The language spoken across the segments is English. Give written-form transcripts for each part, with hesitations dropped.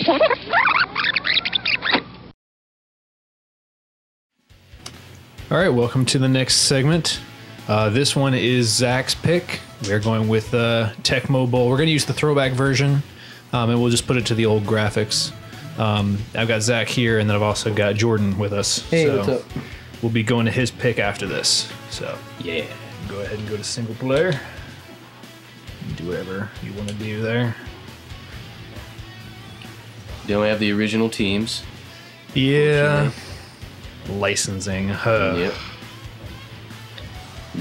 All right, welcome to the next segment. This one is Zach's pick. We're going with Tecmo Bowl. We're going to use the throwback version, and we'll just put it to the old graphics. I've got Zach here, and then I've also got Jordan with us. Hey, so what's up? We'll be going to his pick after this. So yeah, go ahead and go to single player. Do whatever you want to do there. Don't have the original teams. Yeah. Licensing. Yep.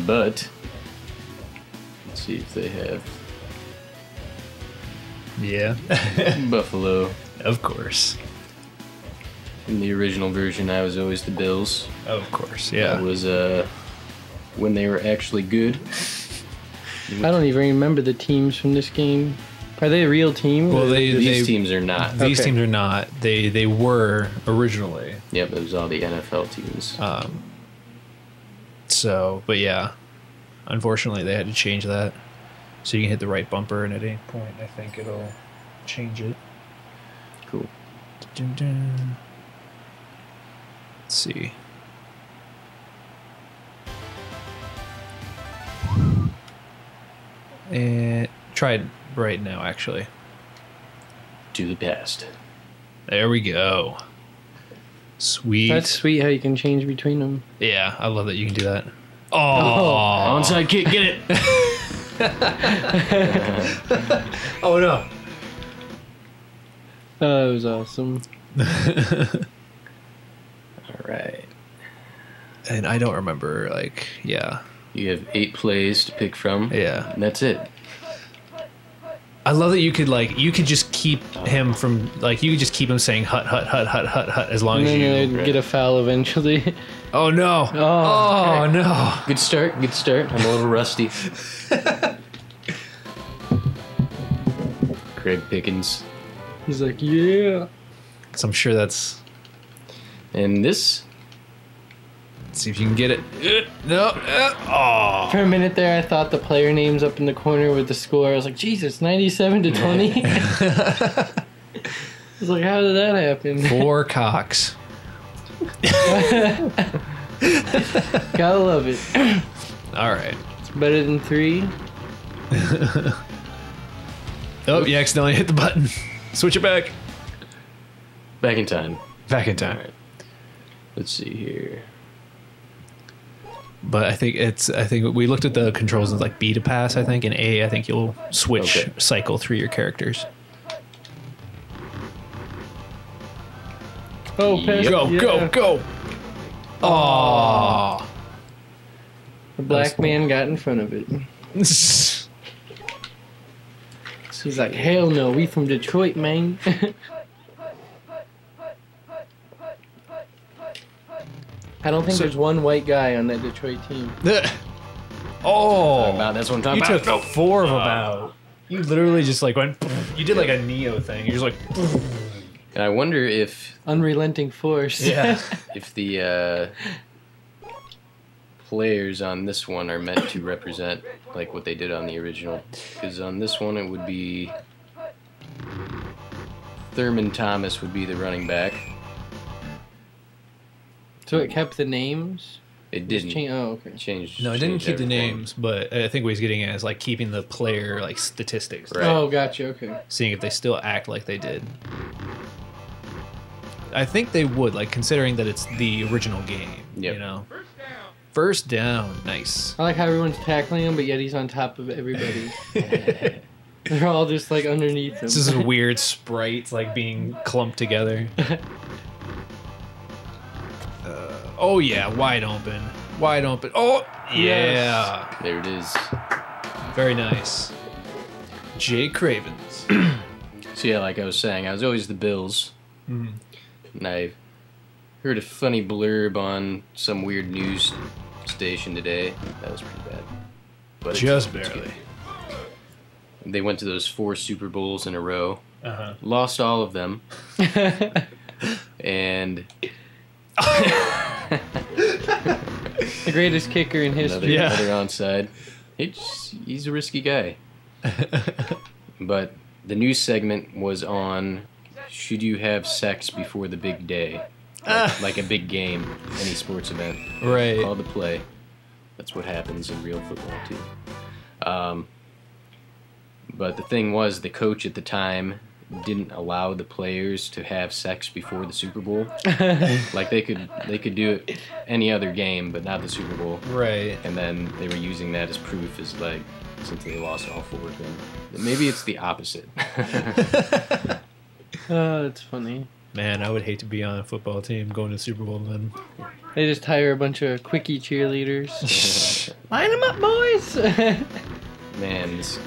But let's see if they have Yeah. Buffalo. Of course. In the original version, I was always the Bills. Of course. Yeah. That was when they were actually good. I don't even remember the teams from this game. Are they a real team? Well, These teams are not. These Okay. teams are not. They were originally. Yep, it was all the NFL teams. So, but yeah, unfortunately they had to change that. So you can hit the right bumper, and at any point, I think it'll change it. Cool. Dun, dun. Let's see. And try it right now, actually. To the past. There we go. Sweet. That's sweet how you can change between them. Yeah, I love that you can do that. Oh, Onside kick, get it! oh no. Oh, that was awesome. Alright. And I don't remember, like, yeah. You have 8 plays to pick from. Yeah. And that's it. I love that you could just keep him from, like, you could just keep him saying hut, hut, hut, hut, hut, hut, as long And as then you... they'd get a foul eventually. Oh, no. Oh, no. Good start. I'm a little rusty. Craig Pickens. He's like, yeah. So I'm sure that's... And this... Let's see if you can get it. No. Oh. For a minute there, I thought the player names up in the corner with the score. I was like, Jesus, 97-20. I was like, how did that happen? 4 cocks. Gotta love it. All right. It's better than 3. Oh, you accidentally hit the button. Switch it back. Back in time. Back in time. Alright. Let's see here. But I think we looked at the controls as like B to pass, I think, and A, I think you'll switch, cycle through your characters. Oh, pass. Go, Yeah. go. Oh. The black man got in front of it. He's like, hell no, we from Detroit, man. I don't think there's one white guy on that Detroit team. Oh. That's what I'm talking You about. took 4 of them out. You literally just like went, you did like a Neo thing. You're just like, And I wonder if Unrelenting force. yeah. if the players on this one are meant to represent like what they did on the original. Because on this one it would be Thurman Thomas would be the running back. So it kept the names? It didn't. Oh, okay. Changed. No, it didn't changed keep the everything. names, but I think what he's getting at is like keeping the player like statistics. Right. Oh, gotcha, okay. Seeing if they still act like they did. I think they would, like considering that it's the original game. Yep. You know. First down. Nice. I like how everyone's tackling him, but yet he's on top of everybody. They're all just like underneath him. This is a weird sprite like being clumped together. Oh yeah, wide open. Wide open. Oh yeah. Yes. There it is. Very nice. Jay Cravens. So yeah, like I was saying, I was always the Bills. Mhm. And I heard a funny blurb on some weird news station today. That was pretty bad. But Just it's barely. good. They went to those 4 Super Bowls in a row. Uh-huh. Lost all of them. And The greatest kicker in history. another onside. He's a risky guy. But the news segment was on should you have sex before the big day? Like a big game, any sports event. Right. Called to play. That's what happens in real football, too. But the thing was, the coach at the time didn't allow the players to have sex before the Super Bowl. Like they could do it any other game, but not the Super Bowl. Right. And then they were using that as proof, as like, since they lost all 4 of them. Maybe it's the opposite. Oh, that's funny. Man, I would hate to be on a football team going to the Super Bowl then. They just hire a bunch of quickie cheerleaders. Line them up, boys! Man, this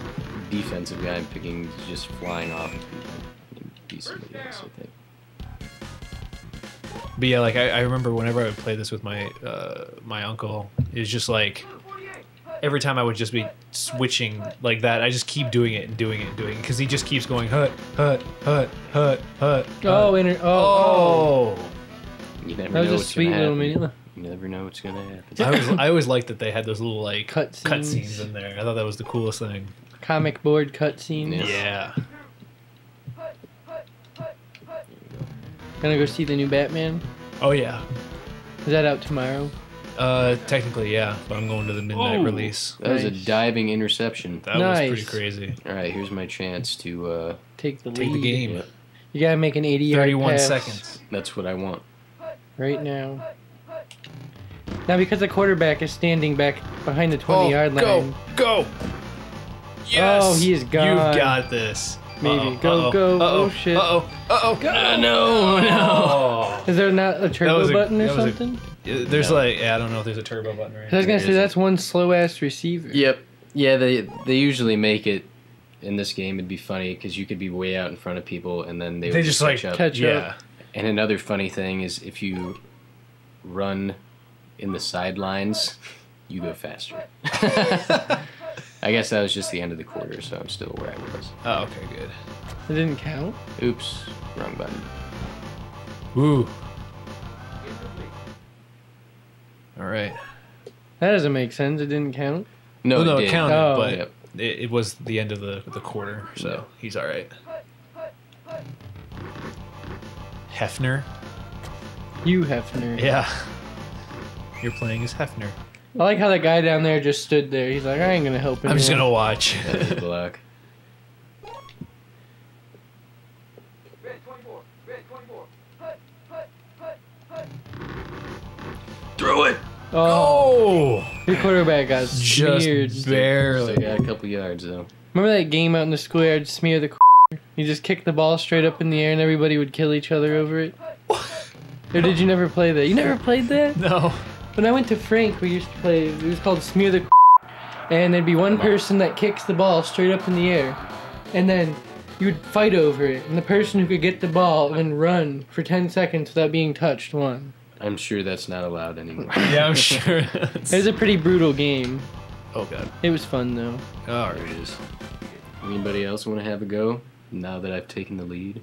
defensive guy I'm picking is just flying off of people. He'd be somebody else, I think. But yeah, like I remember whenever I would play this with my my uncle, it was just like every time I would just be switching like that, I just keep doing it and doing it and doing it because he just keeps going hut. Oh. You never That was know a what's sweet gonna little happen. melee. You never know what's gonna happen. I always liked that they had those little like Cut cut scenes. scenes in there. I thought that was the coolest thing. Comic board cutscenes. Yeah. Yeah. Gonna go see the new Batman? Oh yeah. Is that out tomorrow? Technically yeah, but I'm going to the midnight Oh. release. That was a Nice. diving interception. That Nice. was pretty crazy. All right, here's my chance to. Take the Take lead. the game. Yeah, You gotta make an 80-yard 31 pass seconds. that's what I want. right now. Now, because the quarterback is standing back behind the 20-yard line. Go! Yes! Oh, he is gone. You got this. Maybe. Go, go. Oh, shit. Uh-oh. No. Is there not a turbo was a- button or that was a- something? There's No. like, I don't know if there's a turbo button right I was gonna There say, isn't. that's one slow-ass receiver. Yep. Yeah, they usually make it. In this game, it'd be funny because you could be way out in front of people, and then they would They just like catch up. catch yeah. up. And another funny thing is if you run in the sidelines, you go faster. I guess that was just the end of the quarter, so I'm still where I was. Oh, okay, good. It didn't count? Oops, wrong button. Woo. All right. That doesn't make sense. It didn't count. No, Well, no, it it did. counted, Oh. but Yep. it was the end of the quarter, so Yeah. he's all right. Hefner. You Hefner. Yeah. You're playing as Hefner. I like how that guy down there just stood there. He's like, I ain't gonna help him. I'm just gonna watch. That's a block. Throw it! Oh, Oh! your quarterback got smeared. Just So barely. I got a couple yards though. Remember that game out in the schoolyard, smear the You just kick the ball straight up in the air and everybody would kill each other over it? Or did you never play that? You never played that? No. When I went to Frank, we used to play, it was called Smear the and there'd be one person that kicks the ball straight up in the air. And then you would fight over it. And the person who could get the ball and run for 10 seconds without being touched won. I'm sure that's not allowed anymore. Yeah, I'm sure. It was a pretty brutal game. Oh, God. It was fun, though. All There right. it is. Anybody else want to have a go now that I've taken the lead?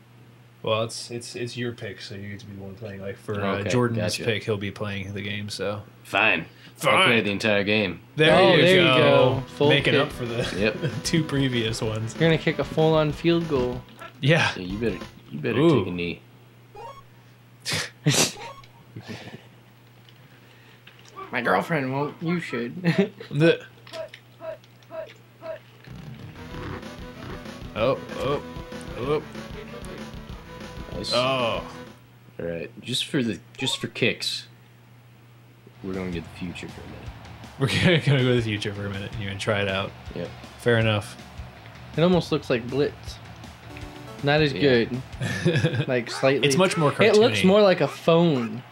Well, it's your pick, so you get to be the one playing. Like for Okay, Jordan's gotcha. pick, he'll be playing the game. So Fine. Fine. I'll play the entire game. there, Oh, you, there you go. go. Full Making kick. up for the Yep. two previous ones. You're gonna kick a full-on field goal. Yeah. Yeah, you better Ooh. take a knee. My girlfriend won't. You should. The. Oh. Nice. Oh. All right. Just for kicks, we're going to the future for a minute. We're gonna go to the future for a minute. You're gonna try it out. Yep. Fair enough. It almost looks like Blitz. Not as Yeah. good. Like slightly. It's much more It looks cartoony. more like a phone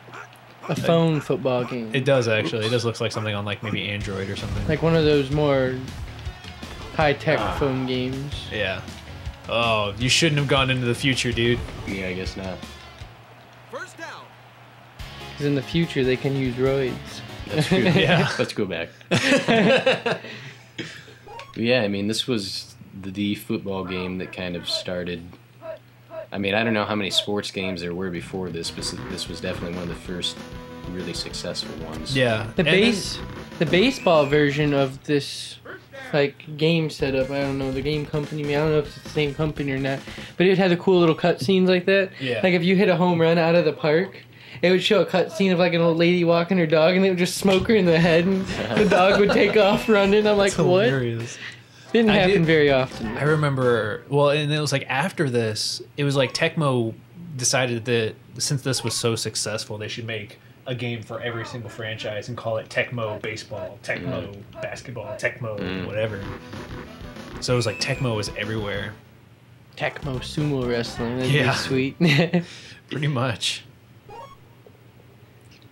football game. It does actually. It does look like something on like maybe Android or something. Like one of those more high-tech phone games. Yeah. Oh, you shouldn't have gone into the future, dude. Yeah, I guess not. First down. Because in the future they can use roids. That's true. Yeah. Let's go back. Yeah, I mean, this was the football game that kind of started. I mean, I don't know how many sports games there were before this, but this was definitely one of the first really successful ones. Yeah. The baseball version of this like game setup. I don't know the game company. I don't know if it's the same company or not, but it had the cool little cutscenes like that. Yeah. Like if you hit a home run out of the park, it would show a cutscene of like an old lady walking her dog, and they would just smoke her in the head, and the dog would take off running. I'm like, That's what? hilarious. Didn't happen very often. I remember, well, and it was like after this, it was like Tecmo decided that since this was so successful, they should make a game for every single franchise and call it Tecmo Baseball, Tecmo Basketball, Tecmo whatever. So it was like Tecmo was everywhere. Tecmo sumo wrestling. That'd Yeah. be sweet. Pretty much.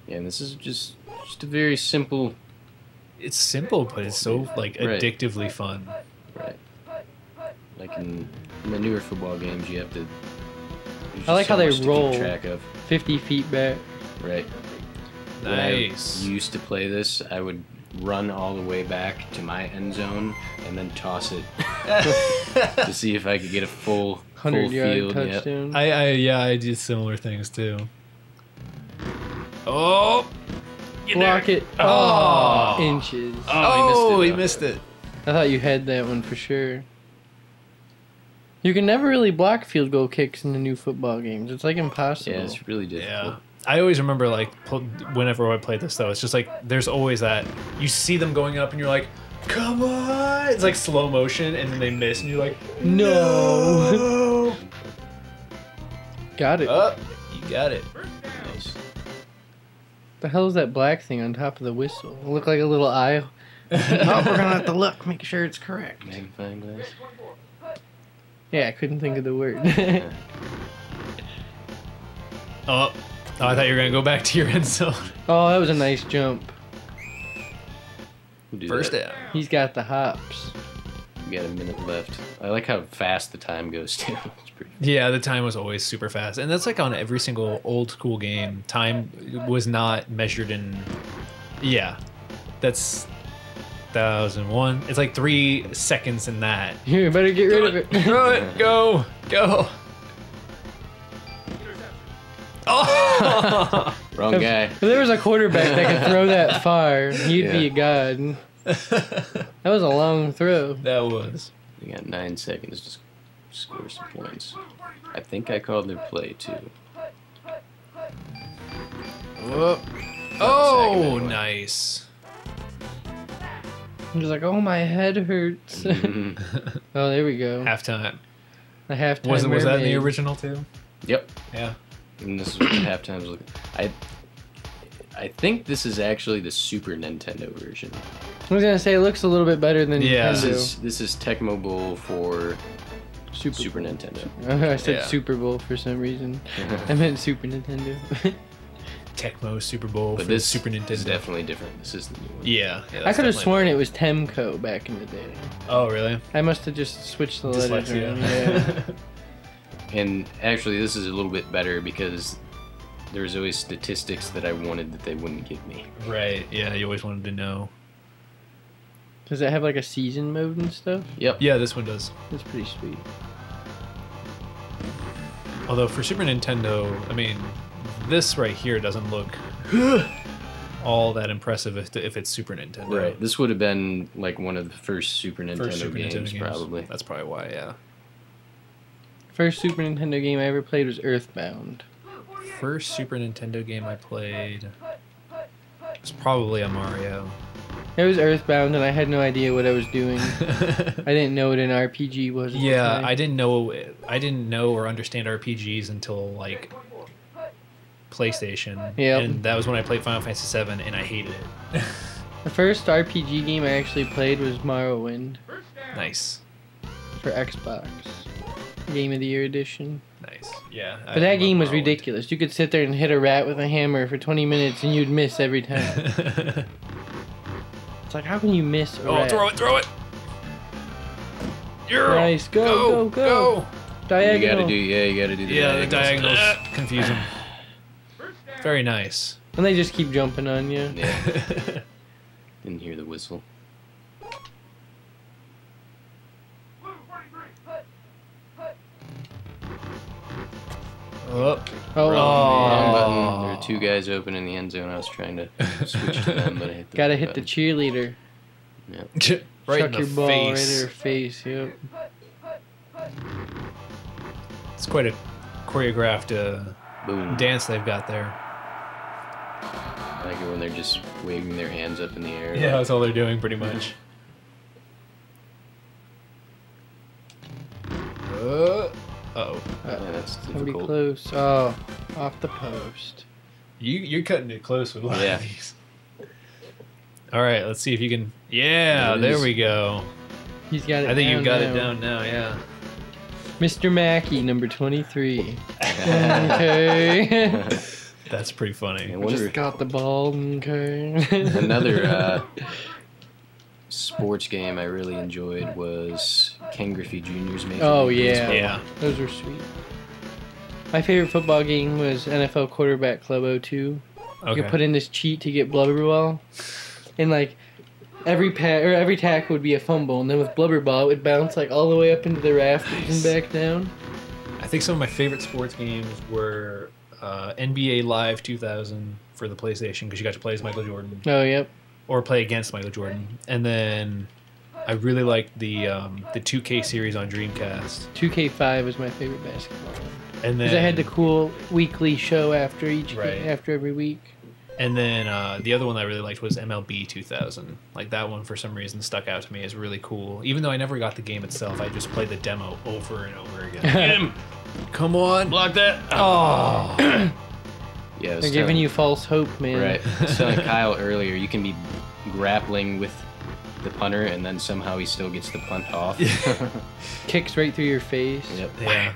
Yeah, and this is just a very simple. It's simple, but it's so like Right. addictively fun. Right. Like in the newer football games, you have to. I like how they much to keep roll. track of. 50 feet back. Right. Nice. When I used to play this, I would run all the way back to my end zone and then toss it to see if I could get a full 100-yard field. Yep. touchdown. I did similar things too. Oh, Block it. Oh. Inches. Oh, he though. missed it. I thought you had that one for sure. You can never really block field goal kicks in the new football games. It's like impossible. Yeah, it's really difficult. Yeah. I always remember like whenever I play this though, it's just like there's always that you see them going up and you're like, come on! It's like slow motion and then they miss and you're like, no! Got it. Oh, you got it. Nice. The hell is that black thing on top of the whistle? It looked like a little eye. Oh, we're gonna have to look, make sure it's correct. Magnifying glass. Yeah, I couldn't think of the word. Oh, I thought you were gonna go back to your end zone. Oh, that was a nice jump. We'll do First that. down. He's got the hops. We got a minute left. I like how fast the time goes too. It's pretty. Yeah, the time was always super fast, and that's like on every single old school game. Time was not measured in. Yeah, that's 1001. It's like 3 seconds in that. You better get rid of it. Throw it. Go. Oh! Wrong guy. If there was a quarterback that could throw that far, he'd be a god. That was a long throw. That was. We got 9 seconds to score some points. I think I called their play too. Whoop. Second Oh, anyway. nice. I'm just like, oh, my head hurts. Mhm. Oh, there we go. Halftime. The halftime. Was that in the mermaid. original too? Yep. Yeah. And this is what the halftime's looking. I think this is actually the Super Nintendo version. I was gonna say it looks a little bit better than Yeah. Nintendo. This is Tecmo Bowl for Super Bowl. Nintendo. I said Yeah. Super Bowl for some reason. I meant Super Nintendo. Tecmo Super Bowl But for the this Super is Nintendo. definitely different. This is the new one. Yeah. I could have sworn it was Temco back in the day. Oh, really? I must have just switched the letters around. Dyslexia. Yeah. And actually, this is a little bit better because there's always statistics that I wanted that they wouldn't give me. Right. Yeah, you always wanted to know. Does it have like a season mode and stuff? Yep. Yeah, this one does. That's pretty sweet. Although for Super Nintendo, I mean, this right here doesn't look all that impressive if it's Super Nintendo. Right. This would have been like one of the first Super Nintendo, First Super games, Nintendo games. probably. That's probably why, yeah. First Super Nintendo game I ever played was Earthbound. First Super Nintendo game I played was probably a Mario. It was Earthbound, and I had no idea what I was doing. I didn't know what an RPG was. At the Yeah, time. I didn't know or understand RPGs until like PlayStation. Yep. And that was when I played Final Fantasy VII, and I hated it. The first RPG game I actually played was Morrowind Nice, for Xbox. Game of the Year edition. nice. Yeah. But that game was ridiculous. You could sit there and hit a rat with a hammer for 20 minutes, and you'd miss every time. It's like, how can you miss a rat? Throw it. Yeah. Nice, go. Diagonal. You gotta do the Yeah, the diagonals. diagonals confuse him. Very nice. And they just keep jumping on you. Yeah. Didn't hear the whistle. Oh. Oh, Wrong man. button. There were 2 guys open in the end zone. I was trying to switch to them, but I hit the Gotta wrong hit the button. cheerleader. Yeah. Right chuck in your the ball right face. at her face. Yep. It's quite a choreographed Boom. dance they've got there. I like it when they're just waving their hands up in the air. Yeah, that's all they're doing pretty much. Uh-oh. Yeah, that's Gonna be difficult. close. Oh, off the post. You're cutting it close with a lot Yeah. of these. All right, let's see if you can. Yeah, There it there is. we go. He's got it. I think down you've got now. it down now. Yeah. Mr. Mackey, number 23. Okay. That's pretty I funny. wonder Just got the ball. Okay. another sports game I really enjoyed was Ken Griffey Jr.'s Major Oh, League yeah. Baseball. Yeah. Those were sweet. My favorite football game was NFL Quarterback Club 02. You Okay. could put in this cheat to get blubber ball, and like every tackle would be a fumble, and then with blubber ball it would bounce like all the way up into the rafters and back down. I think some of my favorite sports games were NBA Live 2000 for the PlayStation because you got to play as Michael Jordan Oh yep. or play against Michael Jordan, and then I really liked the 2K series on Dreamcast. 2K5 was my favorite basketball one. And then Because I had the cool weekly show after Right. after every week. And then the other one I really liked was MLB 2000. Like that one for some reason stuck out to me as really cool. Even though I never got the game itself, I just played the demo over and over again. Get him! Come on! Block that! Oh! Yeah, I was They're telling- giving you false hope, man. Right. I was telling Kyle earlier, you can be grappling with the punter, and then somehow he still gets the punt off. Kicks right through your face. Yep. Yeah.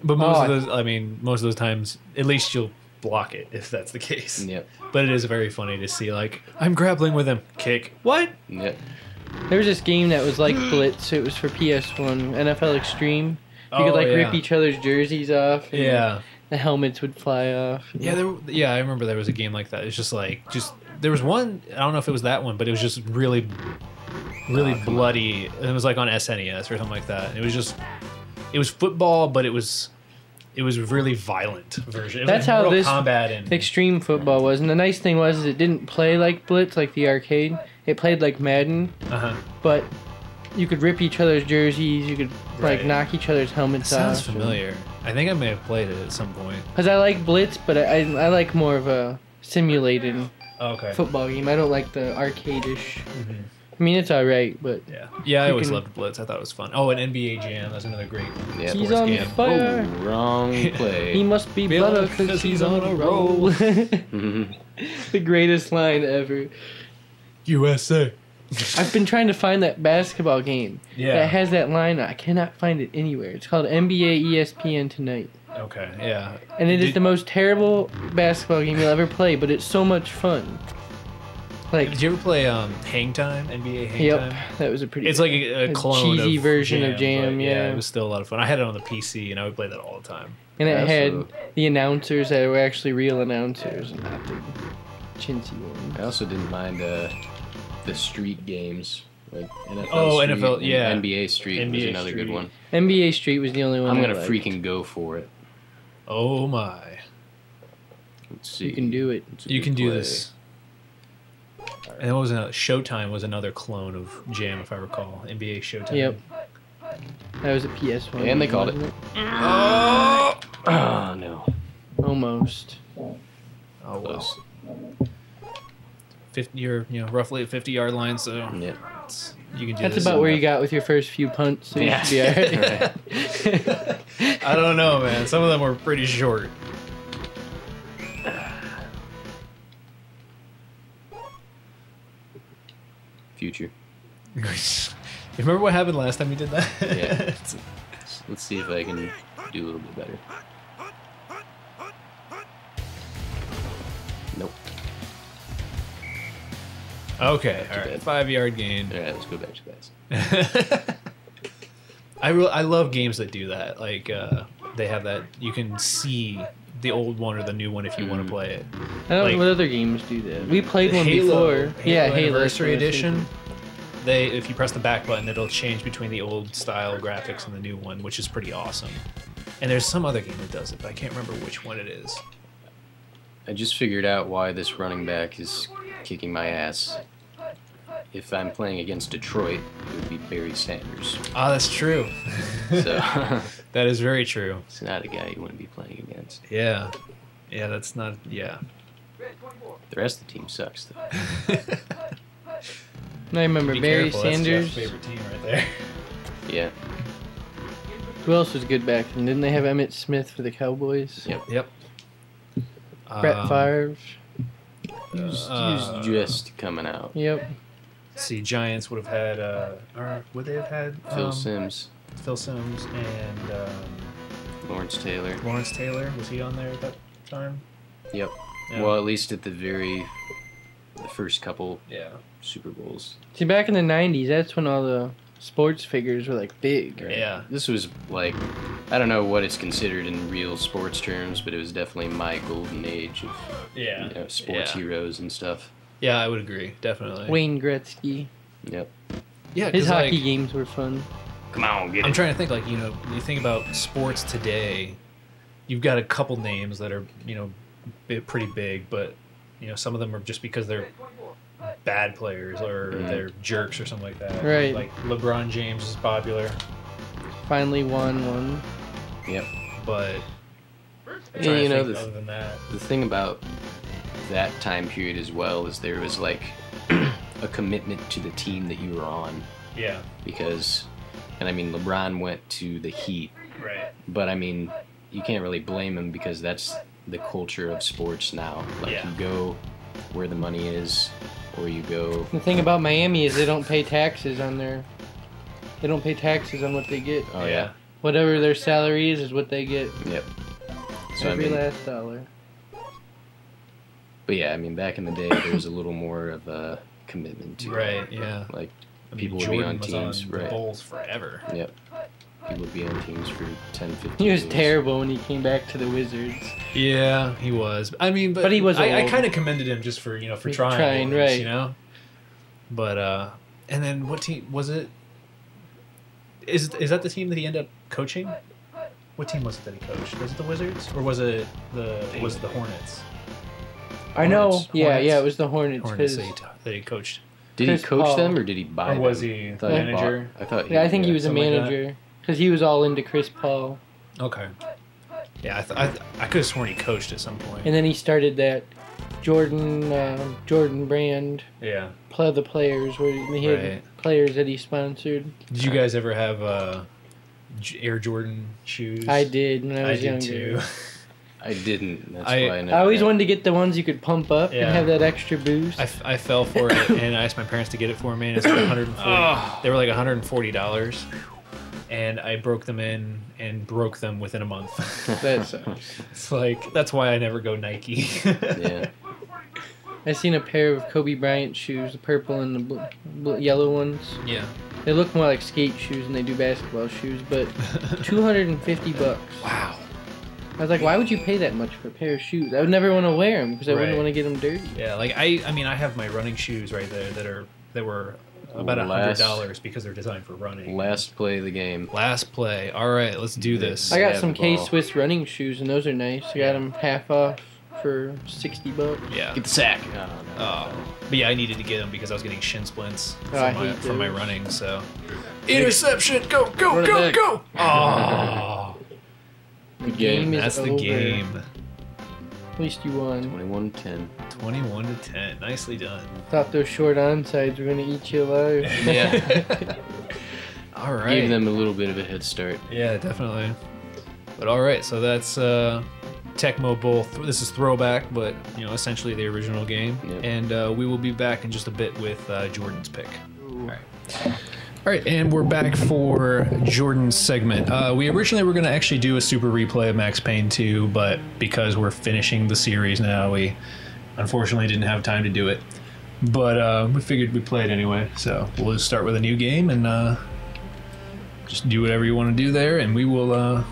But most Oh, of those, I mean, most of those times, at least you'll block it if that's the case. Yep. But it is very funny to see, like, I'm grappling with him. Kick. What? Yep. There was this game that was like Blitz. It was for PS1, NFL Extreme. You Oh, could like yeah. rip each other's jerseys off. And Yeah. The helmets would fly off. Yeah, I remember there was a game like that. It's just like, there was one, I don't know if it was that one, but it was just really bloody. And it was like on SNES or something like that. It was football, but it was really violent version. It was That's like how Mortal this Kombat and Extreme football was. And the nice thing was is it didn't play like Blitz, like the arcade. It played like Madden, uh-huh. but you could rip each other's jerseys. You could like Right. knock each other's helmets Sounds off. familiar. I think I may have played it at some point. Because I like Blitz, but I like more of a simulated Okay. football game. I don't like the arcade-ish. I mean, it's alright, but Yeah, I You always can- loved Blitz. I thought it was fun. Oh, and NBA Jam. That's another great Yeah. he's sports on game. fire. Oh, wrong play. He must be Feel better it because he's on a roll. Mhm. The greatest line ever. USA. I've been trying to find that basketball game Yeah. that has that line. I cannot find it anywhere. It's called NBA ESPN Tonight. Okay, yeah. And it is Did- the most terrible basketball game you'll ever play, but it's so much fun. Like, Did you ever play Hang Time? NBA Hang yep, Time? that was a pretty. It's like a clone cheesy of version of Jam, but yeah. it was still a lot of fun. I had it on the PC, and I would play that all the time. and it had Absolutely. the announcers that were actually real announcers and not the chintzy ones. I also didn't mind the street games. Like NFL Oh, Street NFL, and yeah. NBA Street was NBA another good Street. one. NBA Street was the only one. I'm I gonna liked. freaking go for it. Oh my! Let's see. You can do it. It's a You good can do play. this. And what was another? Showtime was another clone of Jam, if I recall. NBA Showtime. Yep. That was a PS1. And they called it. wasn't Oh, oh no. Almost. Oh well. Close. 50. You're roughly at 50-yard line, so Yeah. you can do That's this. about where you got with your first few punts. So Yeah. you should be alright. I don't know, man. Some of them were pretty short. Future. You remember what happened last time you did that? Yeah. Let's see if I can do a little bit better. Nope. Okay, all too right. bad. 5-yard gain. All right, let's go back to that. I love games that do that. Like they have that you can see the old one or the new one if you want to play it. I don't know Like- what other games do that. We played one Halo, before. Yeah, Halo Anniversary that's what I was Edition. If you press the back button, it'll change between the old style graphics and the new one, which is pretty awesome. And there's some other game that does it, but I can't remember which one it is. I just figured out why this running back is kicking my ass. if I'm playing against Detroit, it would be Barry Sanders. Ah, that's true. So That is very true. it's not a guy you want to be playing against. Yeah. Yeah, that's not. Yeah. The rest of the team sucks, though. I remember Be Barry careful, that's Jeff's Sanders. favorite team right there. Yeah. Who else was good back then? Didn't they have Emmitt Smith for the Cowboys? Yep. Yep. Brett Favre. He was just coming out. Yep. See, Giants would have had, or would they have had Phil Simms, Phil Simms and Lawrence Taylor. Lawrence Taylor? Was he on there at that time? Yep. Yeah. Well, at least at the first couple Yeah. Super Bowls. See, back in the 90s, that's when all the sports figures were, like, big. Right? Yeah. This was like, I don't know what it's considered in real sports terms, but it was definitely my golden age of Yeah. you know, sports heroes and stuff. Yeah, I would agree. Definitely. Wayne Gretzky. Yep. Yeah, His 'cause, hockey like, games were fun. Come on, get I'm it. trying to think, like, you know, when you think about sports today, you've got a couple names that are, you know, pretty big, but, you know, some of them are just because they're bad players or they're jerks or something like that. Right. Like LeBron James is popular, Finally won one. Yep. but And, you know, other than that, the thing about that time period as well is there was like a commitment to the team that you were on, yeah, because, and I mean, LeBron went to the Heat, right, but I mean, you can't really blame him because that's the culture of sports now. Like, Yeah. you go where the money is, or you go. The thing about Miami is they don't pay taxes on their. They don't pay taxes on what they get. Oh yeah. Whatever their salary is what they get. Yep. So Every I mean, last dollar. but yeah, I mean, back in the day, there was a little more of a commitment to it. right, yeah. Like, I mean, people would Jordan be on was teams, on right? the Bulls forever. Yep. People would be on teams for 10, 15 He was years. terrible when he came back to the Wizards. Yeah, he was. I mean, But he was I old. kind of commended him just for, you know, for He's trying, trying, at least, right. you know. But and then what team was it? Is that the team that he ended up coaching? What team was it that he coached? Was it the Wizards or was it the Hornets? I know. Hornets. Yeah, Hornets. yeah, it was the Hornets. Hornets 'cause- that he coached. Did he Chris coach Paul. them or did he buy Or was them? he I thought he manager? bought- I thought he, Yeah, I think he was a something like that. manager because he was all into Chris Paul, Okay. Yeah, I could have sworn he coached at some point. and then he started that Jordan brand Yeah. play the players where he had Right. players that he sponsored. Did you guys ever have Air Jordan shoes? I did when I was did younger. too. I didn't. That's I- why I never I always had- wanted to get the ones you could pump up Yeah. and have that extra boost. I fell for it and I asked my parents to get it for me and it's like 140. They were like $140, and I broke them in and broke them within a month. That sucks. It's like that's why I never go Nike. Yeah. I seen a pair of Kobe Bryant shoes, the purple and the yellow ones. Yeah. They look more like skate shoes than they do basketball shoes, but $250. Wow. I was like, why would you pay that much for a pair of shoes? I would never want to wear them because I wouldn't Right. want to get them dirty. Yeah, like I mean I have my running shoes right there that were about $100 because they're designed for running. Last play of the game. Last play. All right, let's do this. I got Have some the ball. K-Swiss running shoes, and those are nice. I got them half off for $60. Yeah. Get the sack. Oh, But yeah, I needed to get them because I was getting shin splints Oh, I from, hate from my those. running. So interception, go, go, Run it go, back. go! Oh, The game is that's the over. game. At least you won. 21-10. 21-10. Nicely done. Thought those short onsides were gonna eat you alive. Yeah. All right. Gave them a little bit of a head start. Yeah, definitely. But all right, so that's Tecmo Bowl. This is throwback, but you know, essentially the original game. Yep. And we will be back in just a bit with Jordan's pick. All right. All right, and we're back for Jordan's segment. We originally were going to actually do a super replay of Max Payne 2, but because we're finishing the series now, we unfortunately didn't have time to do it. But we figured we'd play it anyway, so we'll just start with a new game and just do whatever you want to do there, and we will we'll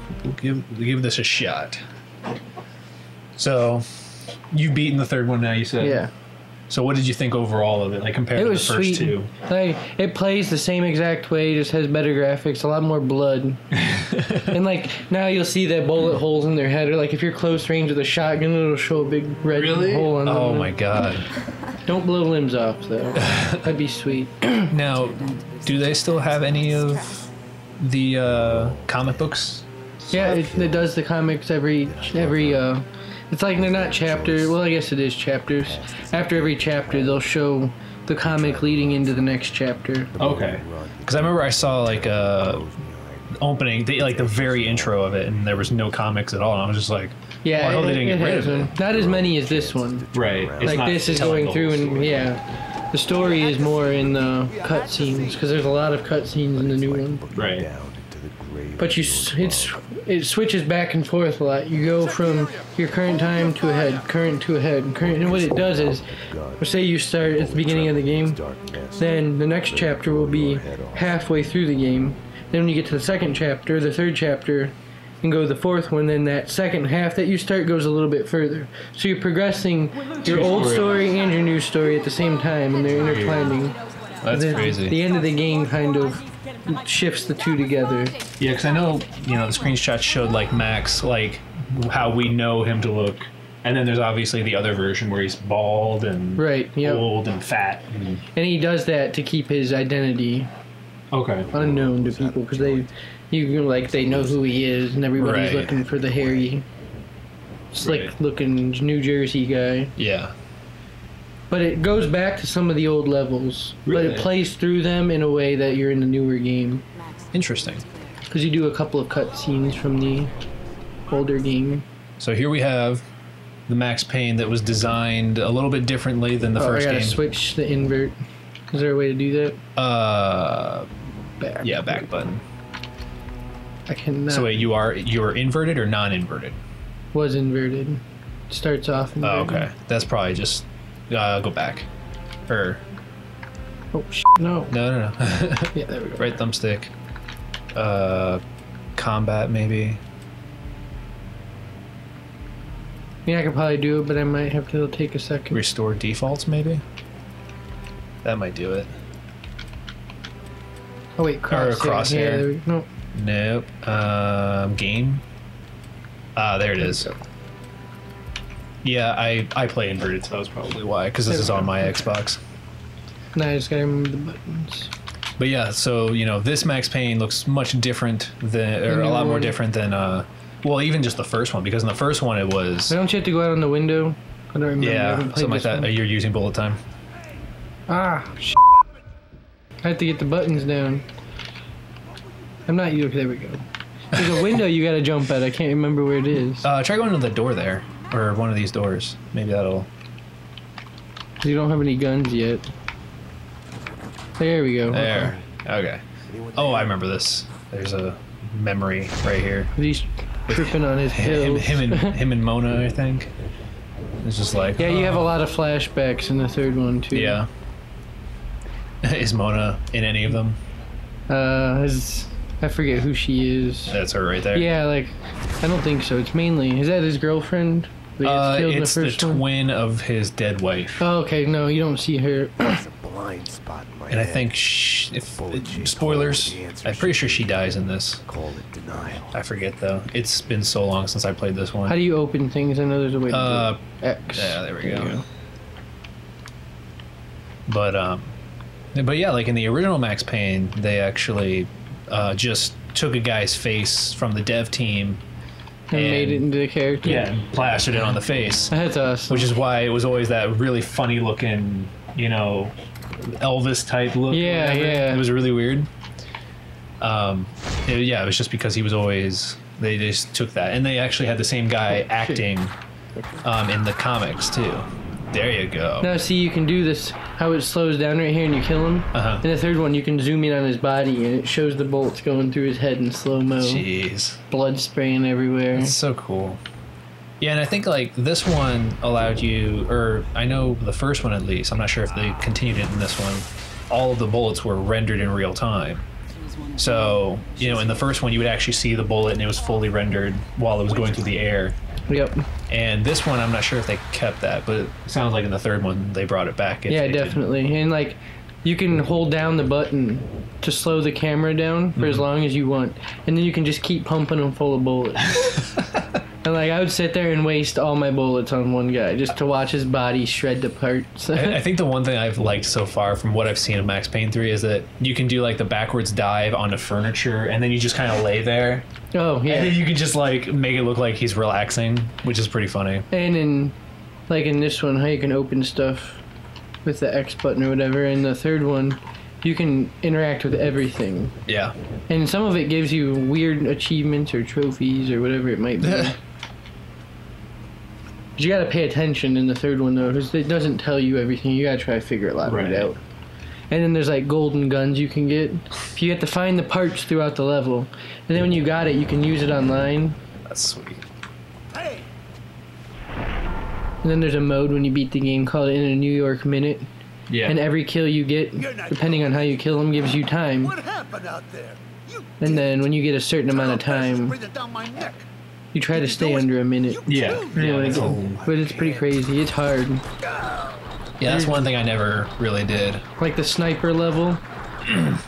give this a shot. So, you've beaten the third one now, you said? Yeah. So what did you think overall of it, like compared It to the was first sweet. two? Like, it plays the same exact way, just has better graphics, a lot more blood. And like now you'll see that bullet holes in their head, or like if you're close range with a shotgun, it'll show a big red hole on them. Oh my god. Don't blow limbs off, though. That'd be sweet. Now, do they still have any of the comic books? Yeah, it does the comics every. It's like they're not chapters. Well, I guess it is chapters. After every chapter, they'll show the comic leading into the next chapter. Okay. Because I remember I saw like opening, like the very intro of it, and there was no comics at all. And I was just like, Yeah, well, I hope they didn't get rid of it. Not as many as this one. Right. It's Like not this is telling going through, the whole and story. yeah, the story is more in the cutscenes because there's a lot of cutscenes in the new one. Right. But it switches back and forth a lot. You go from your current time to ahead, current to ahead, current. And what it does is, say you start at the beginning of the game, then the next chapter will be halfway through the game. Then when you get to the second chapter, the third chapter, and go to the fourth one, then that second half that you start goes a little bit further. So you're progressing your old story and your new story at the same time, and they're intertwined. That's crazy. The end of the game kind of shifts the two together. Yeah, because I know, the screenshots showed like Max, like how we know him to look, and then there's obviously the other version where he's bald and Right, yep. old and fat. And he does that to keep his identity Okay. unknown to people because they know who he is, and everybody's Right. looking for the hairy, slick looking New Jersey guy. Yeah. But it goes back to some of the old levels, but Really? it plays through them in a way that you're in the newer game Interesting. because you do a couple of cutscenes from the older game. So here we have the Max Payne that was designed a little bit differently than the first I gotta game. switch the invert. Is there a way to do that? Back. Yeah, back button. I cannot. So wait, you're inverted or non-inverted? Was inverted. Starts off inverted. Oh, okay. That's probably just go back. Or Oh, no. no. Yeah, there we go. Right thumbstick. Combat maybe. Yeah, I could probably do it, but I might have to take a second. Restore defaults maybe. That might do it. Oh wait, crosshair. crosshair. Yeah, there we go. No. Nope. Game. There it is. Yeah, I play inverted, so that was probably why, because this is on my Xbox. Now I just gotta remember the buttons. But yeah, so this Max Payne looks much different than, or a lot more different than, well, even just the first one, because in the first one it was, Why don't you have to go out on the window? I don't remember. I yeah, haven't played something like this that. one. You're using bullet time. I have to get the buttons down. I'm not you. There we go. There's a window you gotta jump at. I can't remember where it is. Try going to the door there, or one of these doors. Maybe that'll. You don't have any guns yet. There we go. There. Okay. Oh, I remember this. There's a memory right here. He's tripping on his Him, pills. him and Mona, I think. It's just like. Yeah, you have a lot of flashbacks in the third one too. Yeah. Is Mona in any of them? I forget who she is. That's her right there. Yeah, like I don't think so. It's mainly is that his girlfriend? That gets killed in It's the first one? twin of his dead wife. Oh, okay, no, you don't see her. Blind spot in my And I head. think, spoilers, I'm pretty sure she dies in this. Call it denial. I forget though. It's been so long since I played this one. How do you open things? I know there's a way to do it. X. Yeah, there we you go. But yeah, like in the original Max Payne, they actually just took a guy's face from the dev team And made it into the character. yeah, and plastered it on the face, That's awesome. which is why it was always that really funny looking, Elvis type look. or Yeah, whatever. yeah. It was really weird. It was just because he was always. They just took that, and they actually had the same guy acting in the comics too. There you go. Now see, you can do this, how it slows down right here and you kill him. Uh-huh. In the third one, you can zoom in on his body and it shows the bolts going through his head in slow-mo. Jeez, Blood spraying everywhere. it's so cool. Yeah, and I think like this one allowed you, or I know the first one at least. I'm not sure if they continued it in this one. All of the bullets were rendered in real time. So in the first one, you would actually see the bullet and it was fully rendered while it was going through the air. Yep. And this one, I'm not sure if they kept that, but it sounds like in the third one they brought it back. if Yeah, they did. definitely. And like, you can hold down the button to slow the camera down for as long as you want, and then you can just keep pumping them full of bullets. And like I would sit there and waste all my bullets on one guy just to watch his body shred to parts. I think the one thing I've liked so far from what I've seen of Max Payne 3 is that you can do like the backwards dive onto furniture and then you just kind of lay there. Oh yeah. And then you can just like make it look like he's relaxing, which is pretty funny. And in this one, how you can open stuff with the X button or whatever. And the third one, you can interact with everything. Yeah. And some of it gives you weird achievements or trophies or whatever it might be. You gotta pay attention in the third one though, because it doesn't tell you everything. You gotta try to figure a lot of it out. And then there's like golden guns you can get. You have to find the parts throughout the level, and then when you got it, you can use it online. That's sweet. And then there's a mode when you beat the game called In a New York Minute. Yeah. And every kill you get, depending on how you kill them, gives you time. What happened out there? And then when you get a certain amount of time, you try to stay under a minute. Yeah. But it's pretty crazy. It's hard. Yeah, that's one thing I never really did. Like the sniper level,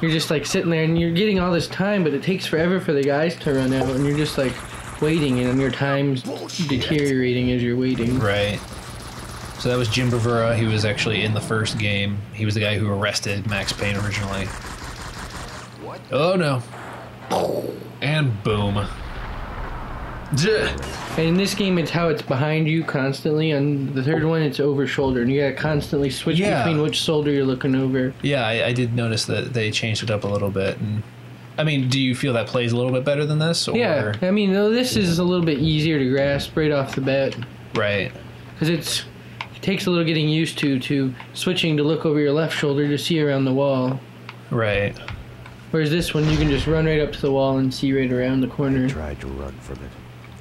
you're just like sitting there and you're getting all this time, but it takes forever for the guys to run out, and you're just like waiting, and your time's deteriorating as you're waiting. Right. So that was Jim Bavura. He was actually in the first game. He was the guy who arrested Max Payne originally. Oh no. And boom. And in this game, it's how it's behind you constantly. On the third one, it's over shoulder, and you gotta constantly switch between which shoulder you're looking over. Yeah, I did notice that they changed it up a little bit. And I mean, do you feel that plays a little bit better than this? Or? Yeah, I mean, though this is a little bit easier to grasp right off the bat. Right. Because it takes a little getting used to switching to look over your left shoulder to see around the wall. Right. Whereas this one, you can just run right up to the wall and see right around the corner. Tried to run from it.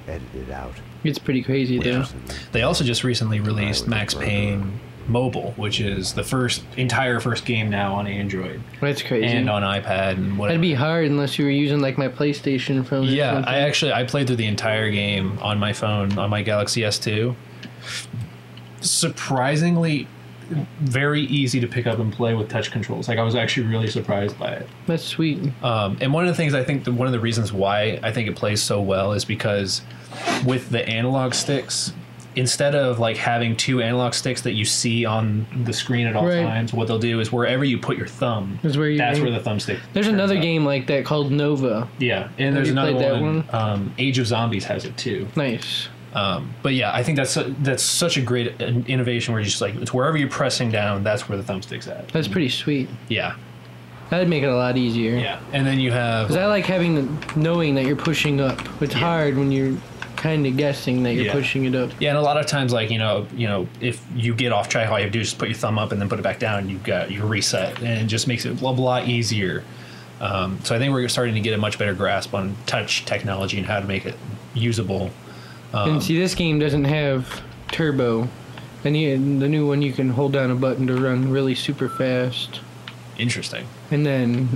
Edit it out. It's pretty crazy, though. They also just recently released Max Payne Mobile, which is the entire first game now on Android. That's crazy. And on iPad and whatever. That'd be hard unless you were using like my PlayStation phone. Yeah, or something. I played through the entire game on my phone, on my Galaxy S2. Surprisingly very easy to pick up and play with touch controls. Like, I was actually really surprised by it. That's sweet. And one of the things I think, one of the reasons why I think it plays so well is because with the analog sticks, instead of like having two analog sticks that you see on the screen at all times, what they'll do is wherever you put your thumb, that's where the thumbstick. There's another out. game like that called Nova. Yeah, and there's another one. Age of Zombies has it too. Nice. But yeah, I think that's such a great innovation where you're just like, it's wherever you're pressing down, that's where the thumbstick's at. That's pretty sweet. Yeah. That'd make it a lot easier. Yeah, and then you have. Because I like knowing that you're pushing up. It's hard when you're kind of guessing that you're pushing it up. Yeah, and a lot of times, like, you know, if you get off track, all you have to do is just put your thumb up and then put it back down, and you've got your reset, and it just makes it a lot easier. So I think we're starting to get a much better grasp on touch technology and how to make it usable. And see, this game doesn't have turbo, and the new one you can hold down a button to run really super fast. Interesting. And then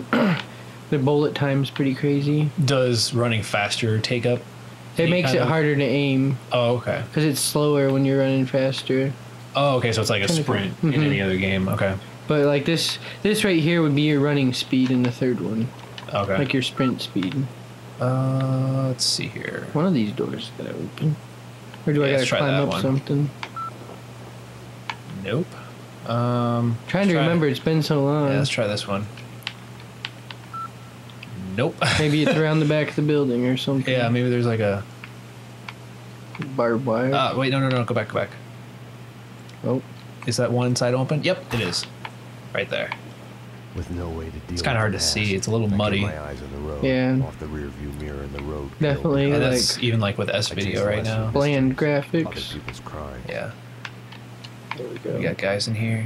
the bullet time's pretty crazy. Does running faster take up? It makes it harder to aim. Oh, okay. Because it's slower when you're running faster. Oh, okay, so it's like a sprint in any other game. Okay. But like this right here would be your running speed in the third one. Okay. Like your sprint speed. Let's see here. One of these doors gotta open. Or do I gotta climb up something? Nope. Trying to remember, it's been so long. Yeah, let's try this one. Nope. Maybe it's around the back of the building or something. Yeah, maybe there's like a barbed wire. Wait, no, go back. Oh. Is that one side open? Yep, it is. Right there. With no way to deal. It's kind of hard to see. It's a little muddy. My eyes on the road, yeah. off the rear view mirror in the road. Definitely. And that's even like with S video right now. Bland graphics. Other people's crying. Yeah. There we go. We got guys in here.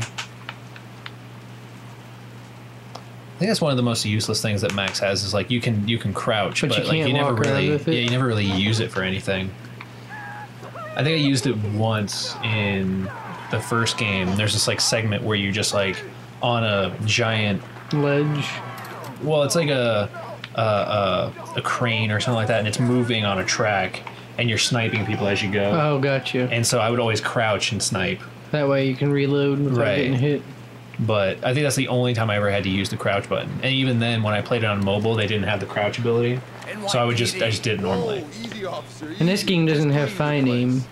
I think that's one of the most useless things that Max has is like you can crouch, but like you never really use it for anything. I think I used it once in the first game. There's this like segment where you just like on a giant ledge. Well, it's like a crane or something like that, and it's moving on a track, and you're sniping people as you go. Oh, gotcha. And so I would always crouch and snipe. That way you can reload without getting hit. But I think that's the only time I ever had to use the crouch button. And even then, when I played it on mobile, they didn't have the crouch ability. So I just did it normally. Easy, officer. And this game doesn't have fine aim,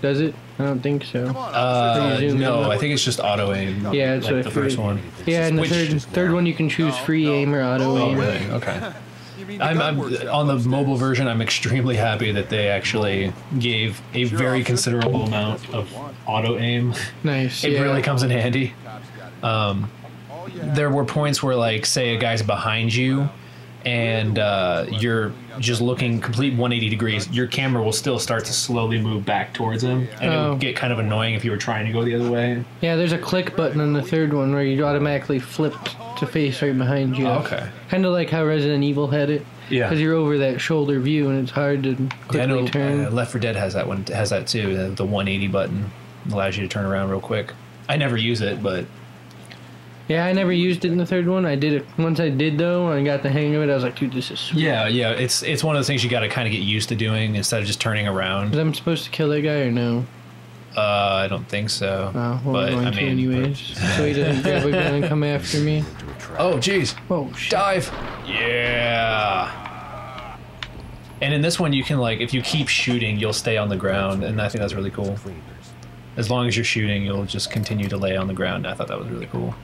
does it? I don't think so. No, I think it's just auto aim. Yeah, it's like what I the first figured. one. Yeah, and the third one you can choose free aim or auto Oh, aim. really? Okay. I'm on the mobile version. I'm extremely happy that they actually gave a very considerable amount of auto aim. Nice. It yeah. really comes in handy. There were points where, like, say a guy's behind you, and you're just looking complete 180 degrees. Your camera will still start to slowly move back towards him, and it would get kind of annoying if you were trying to go the other way. Yeah, there's a click button on the third one where you automatically flip to face right behind you. Oh, okay. Kind of like how Resident Evil had it. Yeah. Because you're over that shoulder view and it's hard to quickly I know turn. Left 4 Dead has that one. Has that too. The 180 button allows you to turn around real quick. I never use it, but Yeah, I never used it in the third one. I did it once. I did though, and I got the hang of it. I was like, dude, this is sweet. yeah, it's one of those things you got to kind of get used to doing instead of just turning around. Was I'm supposed to kill that guy or no? I don't think so. Oh, well, but I'm going I to mean, anyways. So he doesn't grab a gun and come after me. oh, jeez. Oh, shit. Dive. Yeah. And in this one, you can, like, if you keep shooting, you'll stay on the ground, and I think that's really cool. As long as you're shooting, you'll just continue to lay on the ground. I thought that was really cool.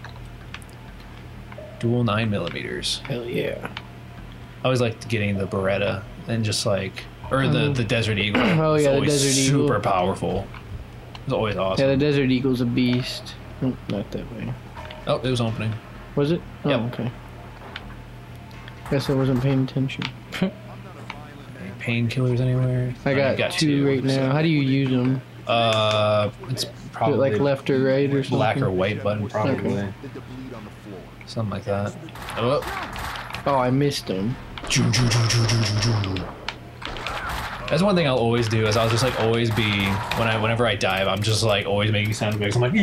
Dual 9mm. Hell yeah. I always liked getting the Beretta and just like, or the Desert Eagle. Oh, It's yeah, the always Desert Eagle. super powerful. It's always awesome. Yeah, the Desert Eagle's a beast. Oh, not that way. Oh, it was opening. Was it? Oh, Yep. okay. Guess I wasn't paying attention. Any painkillers anywhere? I Oh, you got two right now. so- How do you use them? It's Is it probably like left or right or something? black or white button, probably. Okay. Something like that. Oh. Oh, I missed them. That's one thing I'll always do. Is I'll just like always be whenever I dive, I'm just like always making sound effects. I'm like,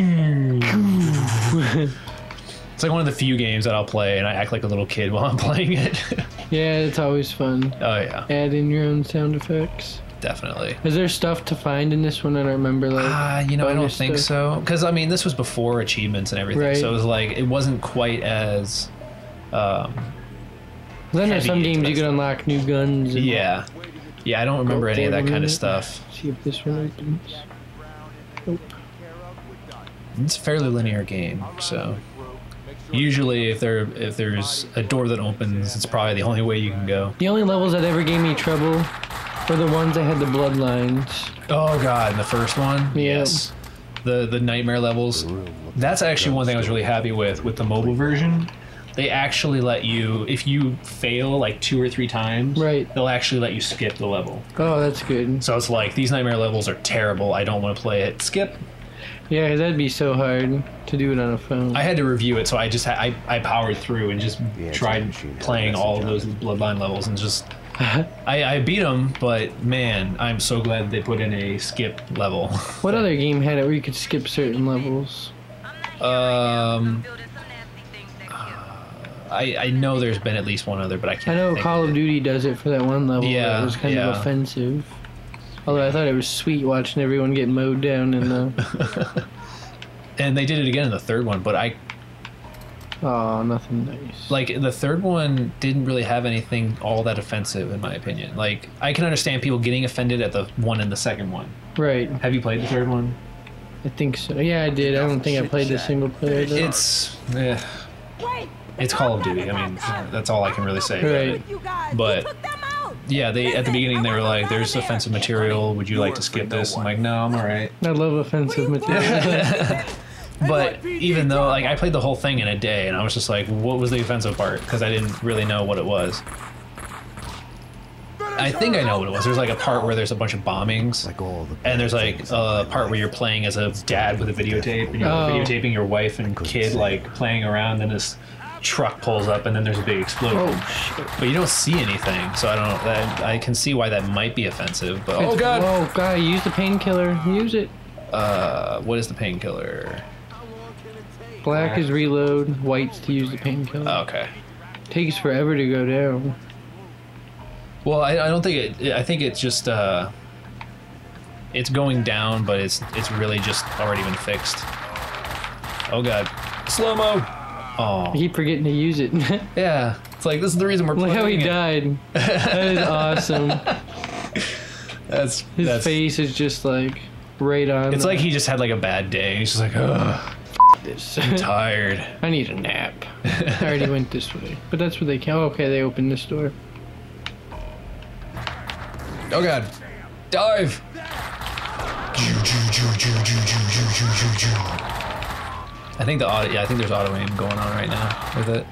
it's like one of the few games that I'll play, and I act like a little kid while I'm playing it. Yeah, it's always fun. Oh yeah, Add in your own sound effects. definitely. Is there stuff to find in this one? I don't remember. Like, I don't bonus think stuff? so. Because I mean, this was before achievements and everything, Right. so it was like it wasn't quite as. Then there's heavy some into games that you can stuff. unlock new guns. And Yeah, I don't remember any of that kind of minute. stuff. See if this one opens. Nope. It's a fairly linear game, so usually if there's a door that opens, it's probably the only way you can go. The only levels that ever gave me trouble were the ones that had the bloodlines. Oh god, the first one? Yeah. Yes. The nightmare levels. That's actually one thing I was really happy with the mobile version. They actually let you, if you fail like 2 or 3 times, Right. they'll actually let you skip the level. Oh, that's good. So it's like, these nightmare levels are terrible, I don't want to play it. Skip. Yeah, 'cause that'd be so hard to do it on a phone. I had to review it, so I just I powered through and just Yeah, tried machine had a playing all of message those on Bloodline levels and just I beat them, but man, I'm so glad they put in a skip level. What other game had it where you could skip certain levels? I know there's been at least one other, but I can't. I know think Call of of Duty does it for that one level. Yeah, that was kind yeah. of offensive. Although I thought it was sweet watching everyone get mowed down in the. And they did it again in the third one, but Oh, nothing nice. like the third one didn't really have anything all that offensive in my opinion. Like I can understand people getting offended at the one and the second one. Right. Have you played the third one? I think so. Yeah, I did. I don't think I played the single player. Though. It's it's Call of Duty. I mean, that's all I can really say. about Right. it. But yeah, they at the beginning they were like, "There's offensive material. Would you like to skip this?" I'm like, "No, I'm all right." I love offensive material. But even though, like, I played the whole thing in a day, and I was just like, "What was the offensive part?" Because I didn't really know what it was. I think I know what it was. There's like a part where there's a bunch of bombings, Like all the and there's like a part where you're playing as a dad with a videotape, and you're Oh. videotaping your wife and kid like playing around. Then this truck pulls up, and then there's a big explosion. Oh shit! But you don't see anything, so I don't know. I can see why that might be offensive. But oh god, Oh god! Use the painkiller. Use it. what is the painkiller? Black is reload. White's to use the painkiller. Oh, okay. Takes forever to go down. Well, I don't think it. I think it's just it's going down, but it's really just already been fixed. Oh god, slow mo. I Oh keep forgetting to use it. yeah. It's like, this is the reason we're Look playing how he it. died. That is awesome. His face is just like right on. It's like he just had like a bad day. He's just like, ugh, this. I'm tired. I need a nap. I already went this way. But that's where they can. Oh, okay, they opened this door. Oh god. Dive! I think I think there's auto aim going on right now with it.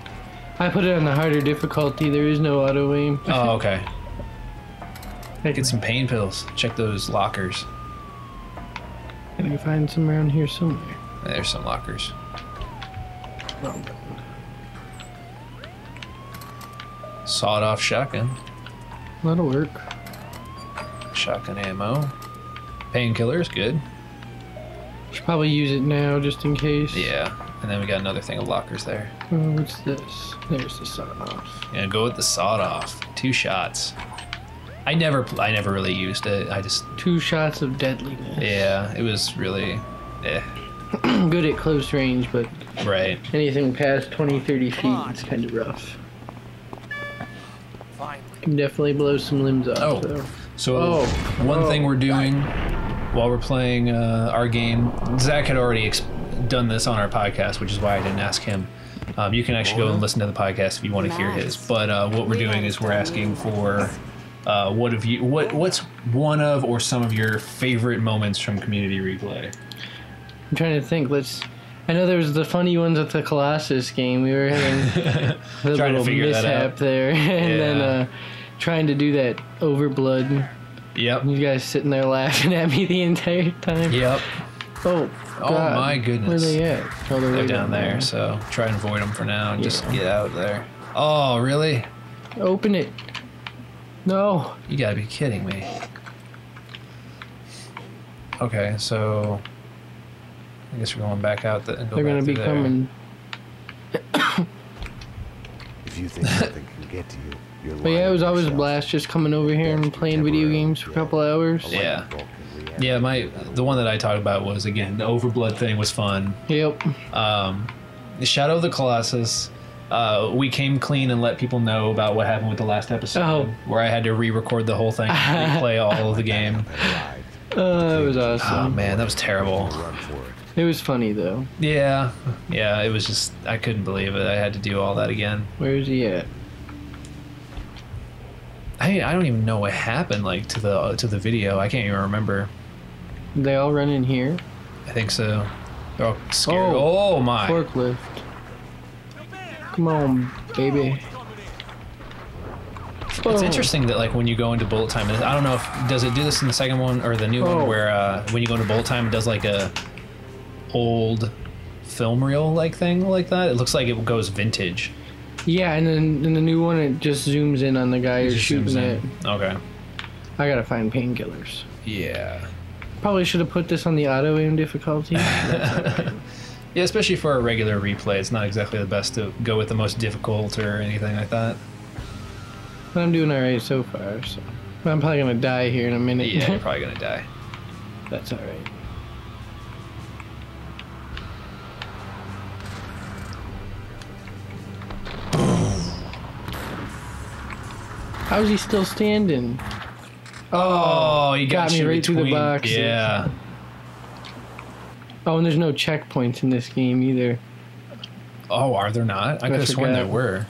I put it on the harder difficulty. There is no auto aim. Oh, okay. Get some pain pills. Check those lockers. I can find some around here somewhere. There's some lockers. Oh, Sawed off shotgun. that'll work. Shotgun ammo. Painkiller is good. Should probably use it now just in case. Yeah. And then we got another thing of lockers there. Oh, what's this? There's the sawed off. Yeah, go with the sawed off. 2 shots. I never really used it. I just 2 shots of deadliness. yeah, it was really Good at close range, but right. anything past 20, 30 feet, it's kind of rough. Can definitely blow some limbs off. Oh. Though. So one thing we're doing while we're playing our game, Zach had already done this on our podcast, which is why I didn't ask him. You can actually go and listen to the podcast if you want to hear his. But what we're doing is we're asking for what's one of or some of your favorite moments from Community Replay. I'm trying to think. I know there was the funny ones at the Colossus game. We were having a Trying to little figure that mishap out. there, and then trying to do that overblood. Yep. You guys sitting there laughing at me the entire time. Yep. Oh, Oh God. my goodness. Where are they at? Oh, They're way down there, so try and avoid them for now and just get out there. Oh, really? Open it. No. You gotta be kidding me. Okay, so I guess we're going back out and go They're back gonna to be there. coming. If you think nothing can get to you, you're lying. But yeah, it was to always a yourself. blast just coming over here and playing video games for a couple hours. Yeah. Yeah, the one that I talked about was, again, the Overblood thing was fun. Yep. The Shadow of the Colossus, we came clean and let people know about what happened with the last episode, Oh. where I had to re-record the whole thing, replay all of the game. It was Oh awesome. man, that was terrible. Run for it. It was funny though. Yeah, it was just, I couldn't believe it. I had to do all that again. Where is he at? I don't even know what happened like to the video. I can't even remember. They all run in here. I think so. They're all scared. Oh, my. Forklift. Come on, baby. It's Oh. interesting that like when you go into bullet time, and I don't know if does it do this in the second one or the new Oh. one where when you go into bullet time it does like a old film reel like thing like that. It looks like it goes vintage. Yeah, and then in the new one it just zooms in on the guy It who's just shooting zooms it. in. Okay. I gotta find painkillers. Yeah. Probably should have put this on the auto aim difficulty. Yeah, especially for a regular replay, it's not exactly the best to go with the most difficult or anything like that. But I'm doing alright so far, so I'm probably gonna die here in a minute. Yeah, you're probably gonna die. That's alright. How's he still standing? Oh, you got me you right through the between- boxes. Yeah. Oh, and there's no checkpoints in this game either. Oh, are there not? I could have sworn forgot. there were.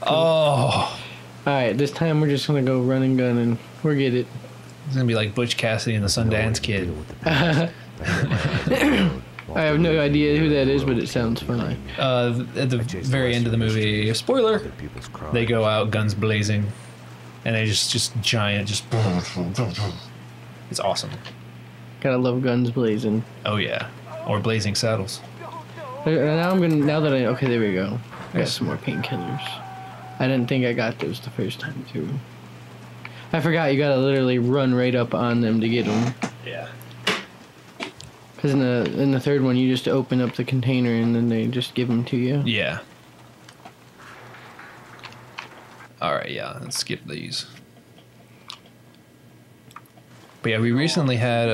Oh, Alright, this time we're just gonna go run and gun and forget it. it's gonna be like Butch Cassidy and the Sundance Kid. Deal with the past. I have no idea who that is, but it sounds funny. At the very end of the movie, spoiler, People's cries. they go out guns blazing, and they just giant, just. It's awesome. Gotta love guns blazing. Oh yeah, or blazing saddles. Now that I okay, there we go. I Yeah. got some more painkillers. I didn't think I got those the first time through. I forgot you gotta literally run right up on them to get them. Yeah. Cause in the third one you just open up the container and then they just give them to you. Yeah. All right, yeah. Let's skip these. But yeah, we recently had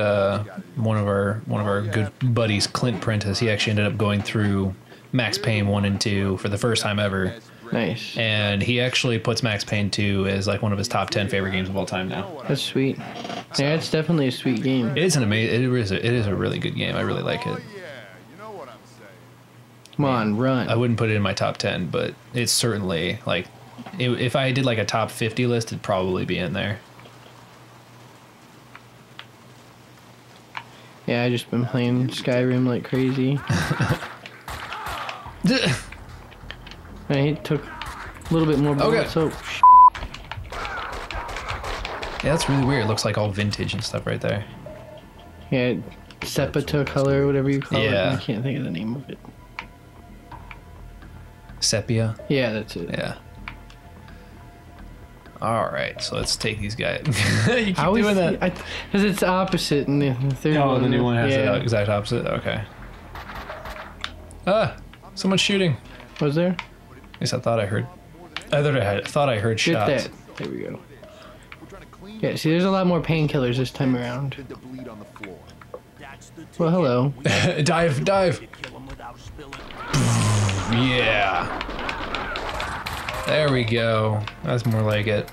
one of our good buddies, Clint Prentice. He actually ended up going through Max Payne 1 and 2 for the first time ever. Nice. And he actually puts Max Payne 2 as like one of his top 10 favorite games of all time now. That's sweet. Yeah, it's definitely a sweet game. It is an amazing. It is a really good game. I really like it. Come on, run. I wouldn't put it in my top 10, but it's certainly like if I did like a top 50 list, it'd probably be in there. Yeah, I just been playing Skyrim like crazy. I took a little bit more bullets, so Yeah, that's really weird. It looks like all vintage and stuff right there. yeah, sepia color or whatever you call it. Yeah. I can't think of the name of it. Sepia. Yeah, that's it. Yeah. All right, so let's take these guys. You keep I always doing that. because it's opposite in the third one. Oh, the new one has yeah. the exact opposite. Okay. Ah, someone's shooting. Was there? At least I thought I heard. I thought I heard Get shots. that. There we go. Yeah, see, there's a lot more painkillers this time around. Well, hello. Dive. Yeah. There we go. That's more like it.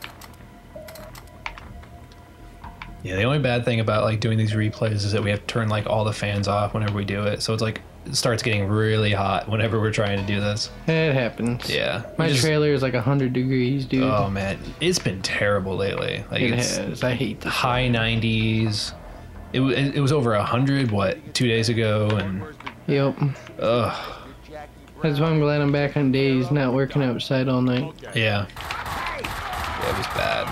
Yeah, the only bad thing about like doing these replays is that we have to turn like all the fans off whenever we do it. So it's like it starts getting really hot whenever we're trying to do this. It happens. Yeah. My trailer is like 100 degrees, dude. Oh man, it's been terrible lately. Like it it's has. I hate this. high 90s. It was over 100 what 2 days ago and Yep. ugh. That's why I'm glad I'm back on days, not working outside all night. Yeah. Yeah, it was bad.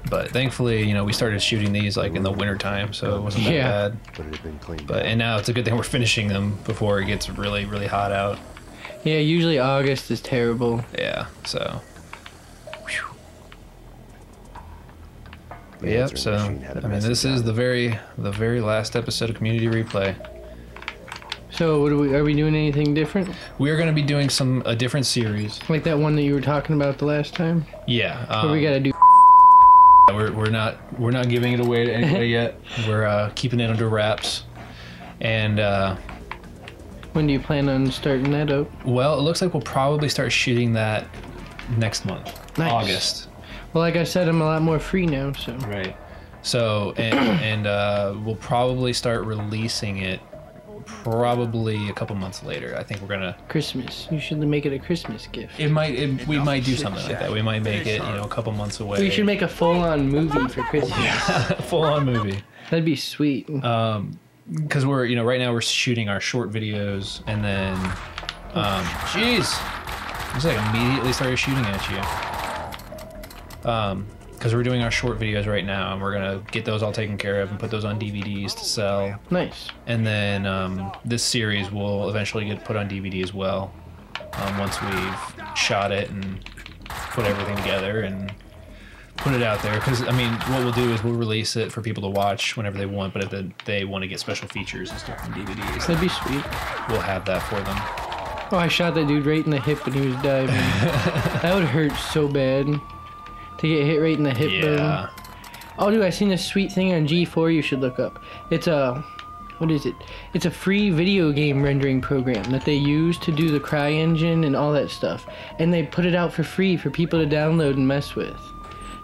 But thankfully, you know, we started shooting these like in the winter time, so it wasn't that Yeah. bad. But it had been cleaned But and now it's a good thing we're finishing them before it gets really, really hot out. Yeah, usually August is terrible. Yeah, so. The Yep, answering so machine had a I mean message this on is it. the very last episode of Community Replay. So, what are we doing anything different? We are going to be doing a different series. Like that one that you were talking about the last time? Yeah. What we gotta do? We're not giving it away to anybody yet. We're keeping it under wraps. And When do you plan on starting that up? well, it looks like we'll probably start shooting that next month, Nice. August. Well, like I said, I'm a lot more free now, so. Right. So and we'll probably start releasing it probably a couple months later. I think we're gonna. Christmas. You should make it a Christmas gift. We might do something like that. We might make it, a couple months away. We should make a full-on movie for Christmas. full on movie. That'd be sweet. Because we're right now we're shooting our short videos and then jeez, it's like immediately started shooting at you. Because we're doing our short videos right now and we're gonna get those all taken care of and put those on DVDs to sell. Nice. And then this series will eventually get put on DVD as well once we've shot it and put everything together and put it out there. Because I mean, what we'll do is we'll release it for people to watch whenever they want, but if they want to get special features and stuff on DVDs, That'd be sweet. we'll have that for them. Oh, I shot that dude right in the hip when he was diving. That would hurt so bad. To get hit right in the hip bone. Yeah. Oh, dude, I seen this sweet thing on G4 you should look up. It's a... What is it? It's a free video game rendering program that they use to do the CryEngine and all that stuff. And they put it out for free for people to download and mess with.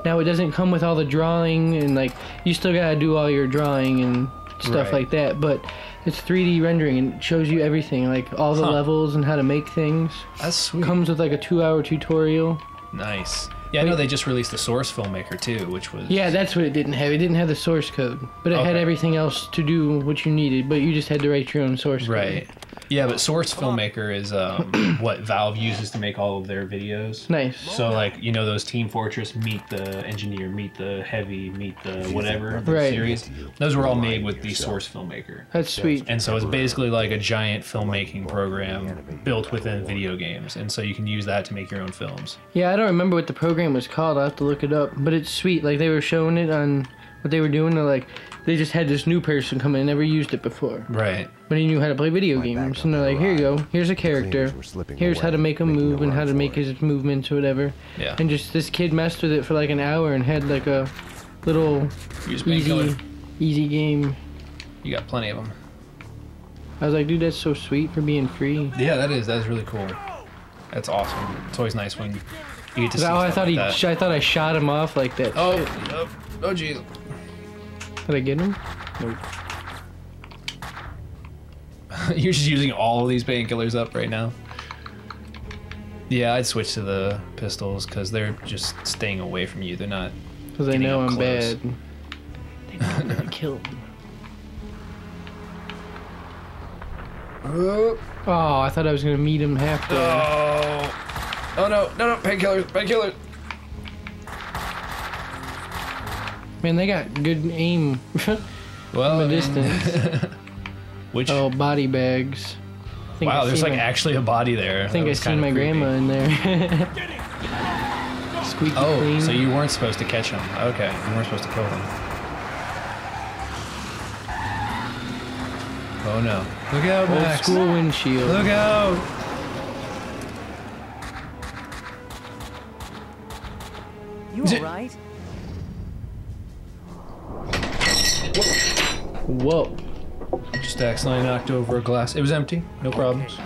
Now, it doesn't come with all the drawing and, like, you still gotta do all your drawing and stuff Right. like that. But it's 3D rendering and it shows you everything, like all the levels and how to make things. That's sweet. Comes with, like, a 2-hour tutorial. Nice. Yeah, I know they just released the Source Filmmaker too, which was... Yeah, that's what it didn't have. It didn't have the source code, but it had Okay. everything else to do what you needed, but you just had to write your own source code. Right. Yeah, but Source Filmmaker is what Valve uses to make all of their videos. Nice. So, like, those Team Fortress, meet the engineer, meet the heavy, meet the whatever the Right. series. Those were all made with the Source Filmmaker. That's sweet. And so it's basically like a giant filmmaking program built within video games. And so you can use that to make your own films. Yeah, I don't remember what the program was called. I'll have to look it up. But it's sweet. Like, they were showing it on what they were doing. They're like, they just had this new person come in, never used it before. Right. But he knew how to play video games. And they're like, here you go. Here's a character. Here's how to make him move and how to make his movements or whatever. Yeah. And just this kid messed with it for like an hour and had like a little Use painkiller. easy game. You got plenty of them. I was like, dude, that's so sweet for being free. Yeah, that is really cool. That's awesome. It's always nice when you get to see Oh, I stuff thought like that. I thought I shot him off like that. Oh, Shit. oh, jeez. Did I get him? Nope. You're just using all of these painkillers up right now. Yeah, I'd switch to the pistols because they're just staying away from you. They're not. Because I getting know up I'm close. bad. They know I'm gonna kill him. Oh, I thought I was gonna meet him halfway. Oh no, painkillers, painkillers. Man, they got good aim Well, from a distance. which? Oh, body bags. I Wow, I there's seen like my, actually a body there. I think I seen my grandma in there. Squeaky clean. So you weren't supposed to catch him. Okay, you weren't supposed to kill him. Oh no! Look out, Old Max! school windshield. Look out! You alright? Whoa. Just accidentally knocked over a glass. It was empty. No problems.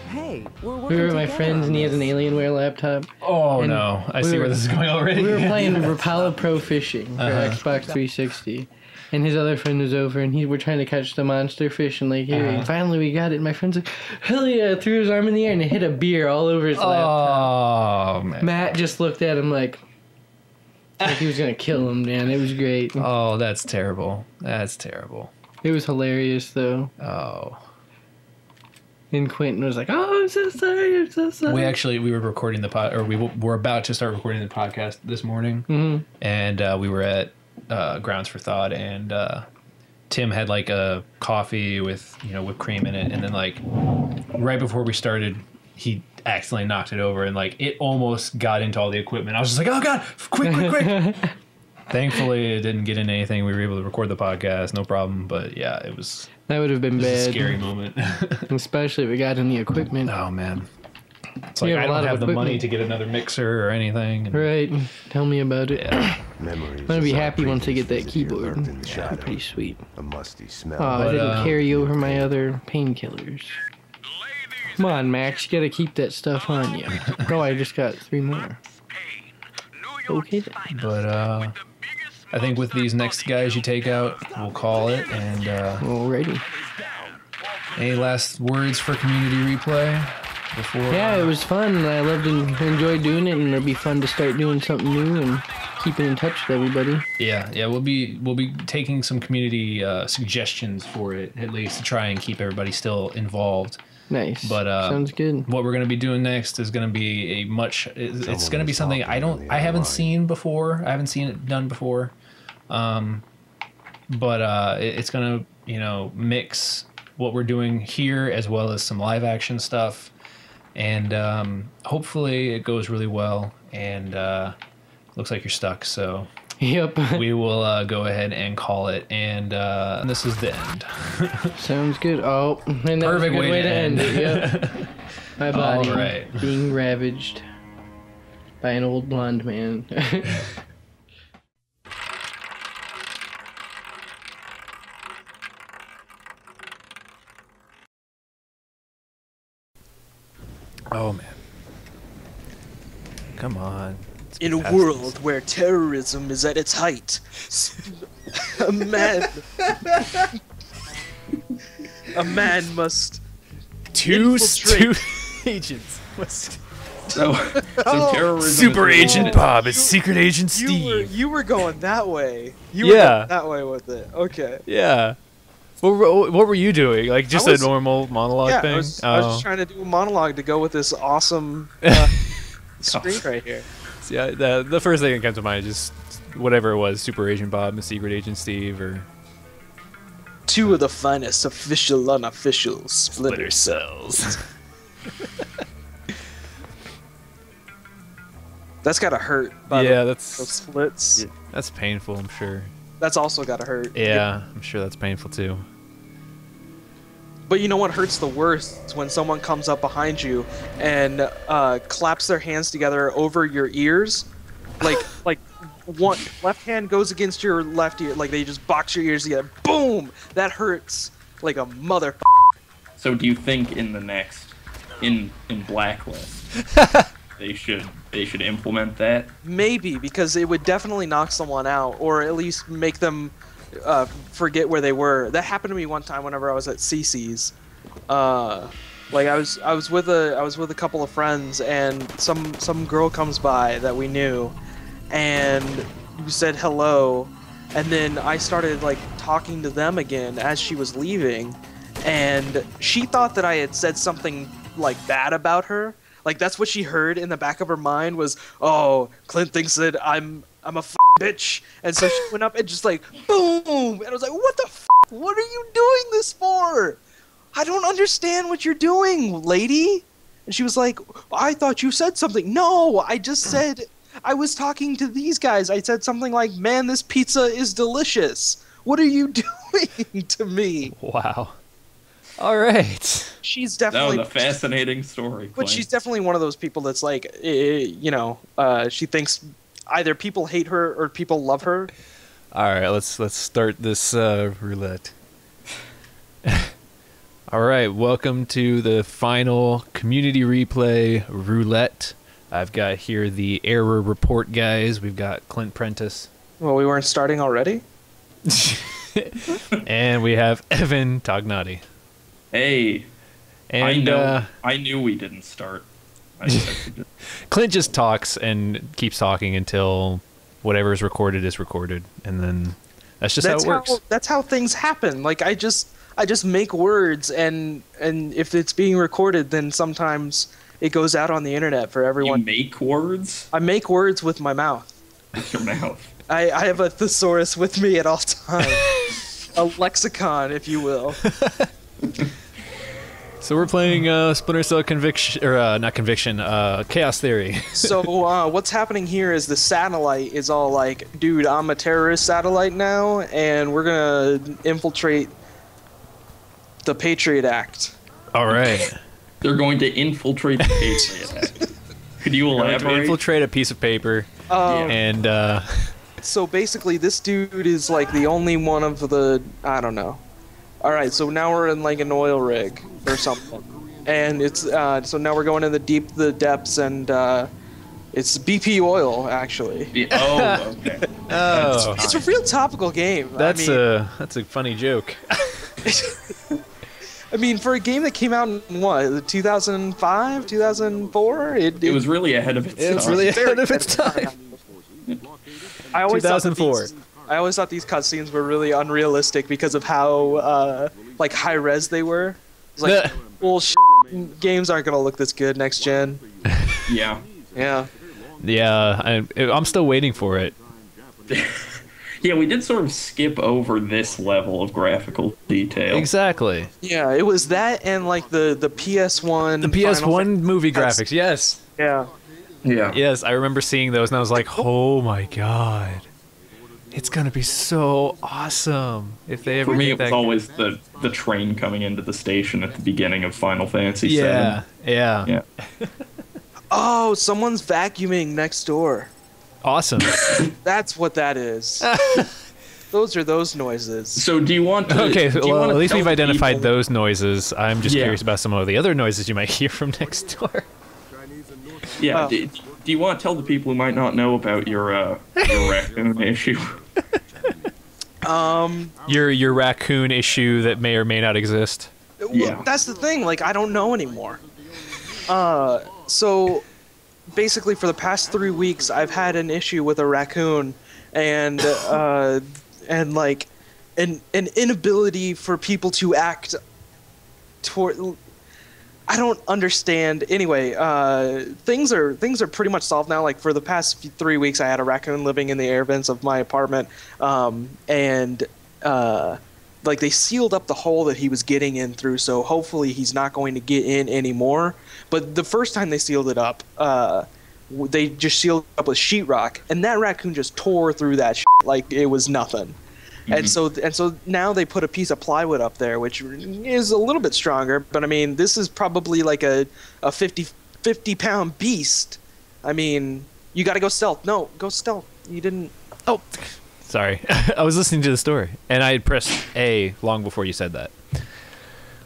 Hey, we're working We were at my together friend's on and he has an this. Alienware laptop. Oh And no! I we see were- where this is going already. We were playing Rapala Pro Fishing for Xbox 360. And his other friend was over and we're trying to catch the monster fish and like, here, and finally we got it. And my friend's like, hell yeah, threw his arm in the air and it hit a beer all over his laptop. Oh man! Matt just looked at him like he was gonna kill him, man. It was great. Oh, that's terrible. That's terrible. It was hilarious though. Oh. And Quentin was like, "Oh, I'm so sorry. I'm so sorry." We were recording the pod, or we were about to start recording the podcast this morning, and we were at Grounds for Thought, and Tim had like a coffee with whipped cream in it, and then like right before we started, he accidentally knocked it over, and like it almost got into all the equipment. I was just like, "Oh God, quick!" Thankfully, it didn't get into anything. We were able to record the podcast, no problem. But yeah, it was That would have been a bad. scary moment. Especially if we got in the equipment. Oh man, it's like You have I a lot don't of have the money equipment. to get another mixer or anything. And Right. Tell me about it. Yeah. Memories. I'm gonna be of happy once I get that previous keyboard. lurked in the That'd shadow. be pretty sweet. A musty smell. Oh, I But, didn't carry over my other painkillers. Come on, Max. You gotta keep that stuff on you. Oh, I just got 3 more. Okay then. But I think with these next guys you take out, we'll call it. And Alrighty. any last words for community replay before? Yeah, it was fun. I loved and enjoyed doing it, and it'll be fun to start doing something new and keeping in touch with everybody. Yeah. We'll be taking some community suggestions for it, at least to try and keep everybody still involved. Nice. But Sounds good. what we're gonna be doing next is gonna be it's gonna be something I haven't seen before. I haven't seen it done before. But it's gonna mix what we're doing here as well as some live action stuff, and hopefully it goes really well. And looks like you're stuck, so Yep. we will go ahead and call it. And this is the end. Sounds good. Oh, and that was a Perfect good way to end it. Yep. My body All right. being ravaged by an old blonde man. Oh man, come on. In a world where terrorism is at its height, a man must Two infiltrate- agents must. Super Agent Bob is Secret Agent Steve. You were going that way. You were Yeah. going that way with it. Okay. Yeah. What were you doing? Like just I was- a normal monologue Yeah, thing? I was just trying to do a monologue to go with this awesome screen right here. Yeah, the first thing that comes to mind is just whatever it was, Super Agent Bob and Secret Agent Steve, or Two of the finest official unofficial Splinter splitters. Cells. That's gotta hurt. By Yeah, the that's splits. that's painful, I'm sure. That's also gotta hurt. Yeah, I'm sure that's painful too. But you know what hurts the worst? It's when someone comes up behind you and claps their hands together over your ears, like one left hand goes against your left ear, like they just box your ears together. Boom! That hurts like a mother. So do you think in the next in Blacklist they should implement that? Maybe, because it would definitely knock someone out, or at least make them forget where they were. That happened to me one time whenever I was at CC's. Like I was with a couple of friends, and some girl comes by that we knew, and we said hello, and then I started like talking to them again as she was leaving, and she thought that I had said something like bad about her. Like that's what she heard in the back of her mind was, oh, Clint thinks that I'm a bitch, and so she went up and just like boom, and I was like, what the what are you doing this for? I don't understand what you're doing, lady. And she was like, I thought you said something. No, I just said I was talking to these guys. I said something like, man, this pizza is delicious. What are you doing to me? Wow. All right. She's That definitely was a fascinating story. But she's definitely one of those people that's like, she thinks either people hate her or people love her. All right, let's start this roulette. All right, welcome to the final community replay roulette. I've got here the error report guys. We've got Clint Prentice. Well, we weren't starting already? And we have Evan Tognati. Hey, and I knew we didn't start. Clint just talks and keeps talking until whatever is recorded, and then that's just how it works. That's how things happen. Like I just make words, and if it's being recorded, then sometimes it goes out on the internet for everyone. You make words? I make words with my mouth. With your mouth. I have a thesaurus with me at all times. A lexicon, if you will. So we're playing Splinter Cell Chaos Theory. So what's happening here is the satellite is all like, dude, I'm a terrorist satellite now, and we're gonna infiltrate the Patriot Act. All right. They're going to infiltrate the Patriot Act. Could you elaborate? Infiltrate a piece of paper, and so basically this dude is like the only one of the, I don't know. All right, so now we're in like an oil rig or something, and it's so now we're going in the depths, and it's BP oil actually. Oh, okay. Oh, it's a real topical game. That's a funny joke. I mean, for a game that came out in what, 2005, 2004, it was really ahead of its time. It's really ahead of its time. I always 2004. I always thought these cutscenes were really unrealistic because of how like high res they were. It's like, well, games aren't gonna look this good next gen. Yeah. Yeah. Yeah, I'm still waiting for it. Yeah, we did sort of skip over this level of graphical detail. Exactly. Yeah, it was that and like the PS1. The PS1 movie graphics, yes. Yeah. Yeah. Yes, I remember seeing those, and I was like, oh my god. It's gonna be so awesome if they ever. For me, make it was that always the train coming into the station at the beginning of Final Fantasy VII. Yeah. Oh, someone's vacuuming next door. Awesome. That's what that is. Those are those noises. So do you want to... Okay, well, at least we've identified people... those noises. I'm just curious about some of the other noises you might hear from next door. Yeah, do you want to tell the people who might not know about your raccoon issue? Your raccoon issue that may or may not exist. Well, that's the thing. Like, I don't know anymore. So basically, for the past 3 weeks, I've had an issue with a raccoon, and like an inability for people to act toward. I don't understand. Anyway, things are pretty much solved now. Like for the past 3 weeks, I had a raccoon living in the air vents of my apartment, and like they sealed up the hole that he was getting in through. So hopefully he's not going to get in anymore. But the first time they sealed it up, they just sealed it up with sheetrock, and that raccoon just tore through that shit like it was nothing. Mm-hmm. And so now they put a piece of plywood up there, which is a little bit stronger. But I mean, this is probably like a 50-pound beast. I mean, you got to go stealth. No, go stealth. You didn't. Oh, sorry. I was listening to the story, and I had pressed A long before you said that.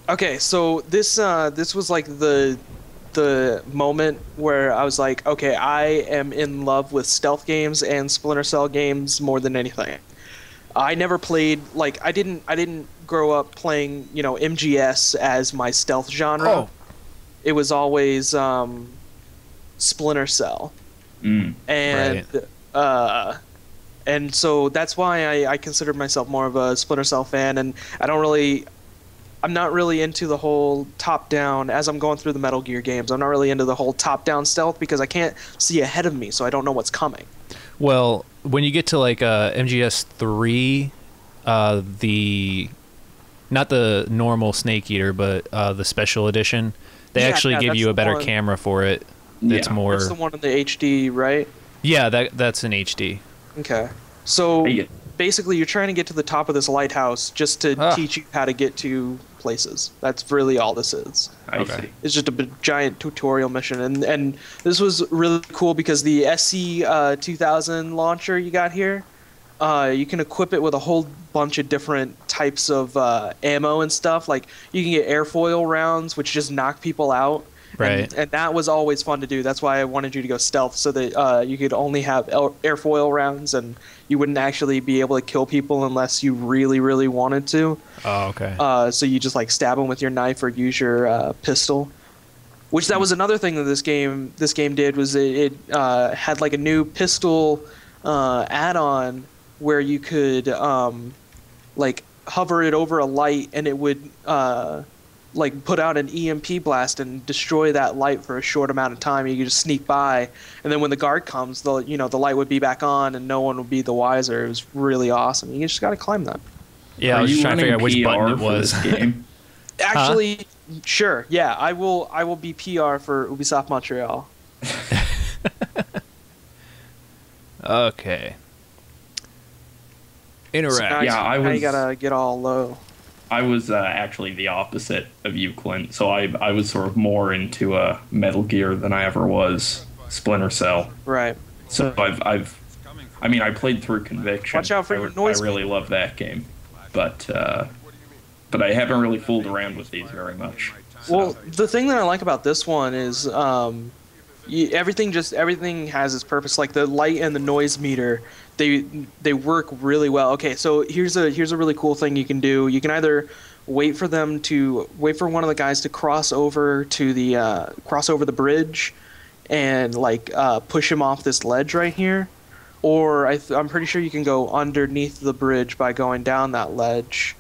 Okay, so this was like the moment where I was like, okay, I am in love with stealth games and Splinter Cell games more than anything. I never played like I didn't grow up playing, MGS as my stealth genre. Oh. It was always Splinter Cell. Mm. And and so that's why I consider myself more of a Splinter Cell fan, and I'm not really into the whole top-down, as I'm going through the Metal Gear games, I'm not really into the whole top-down stealth because I can't see ahead of me, so I don't know what's coming. Well, when you get to like MGS 3, not the normal Snake Eater, but the special edition, they actually give you a better camera for it. It's more. That's the one in the HD, right? Yeah, that's in HD. Okay. So basically, you're trying to get to the top of this lighthouse just to teach you how to get to places. That's really all this is. I see. It's just a giant tutorial mission, and this was really cool because the SC 2000 launcher you got here, you can equip it with a whole bunch of different types of ammo and stuff. Like you can get airfoil rounds, which just knock people out. Right. And that was always fun to do. That's why I wanted you to go stealth, so that you could only have airfoil rounds, and you wouldn't actually be able to kill people unless you really, really wanted to. Oh, okay. So you just like stab them with your knife or use your pistol. Which that was another thing that this game did, was it had like a new pistol add-on where you could like hover it over a light, and it would like put out an EMP blast and destroy that light for a short amount of time. You could just sneak by, and then when the guard comes, the light would be back on, and no one would be the wiser. It was really awesome. You just got to climb that. Yeah, I was just trying to figure out which button it was. Game? Actually, sure. Yeah, I will be PR for Ubisoft Montreal. Okay. Interact. So now you gotta get all low. I was actually the opposite of you, Clint. So I was sort of more into Metal Gear than I ever was Splinter Cell. Right. So I played through Conviction. Watch out for your noise. I really love that game, but I haven't really fooled around with these very much. So. Well, the thing that I like about this one is everything has its purpose. Like the light and the noise meter, they work really well. Okay, so here's a really cool thing you can do. You can either wait for one of the guys to cross over the bridge, and like push him off this ledge right here, or I'm pretty sure you can go underneath the bridge by going down that ledge.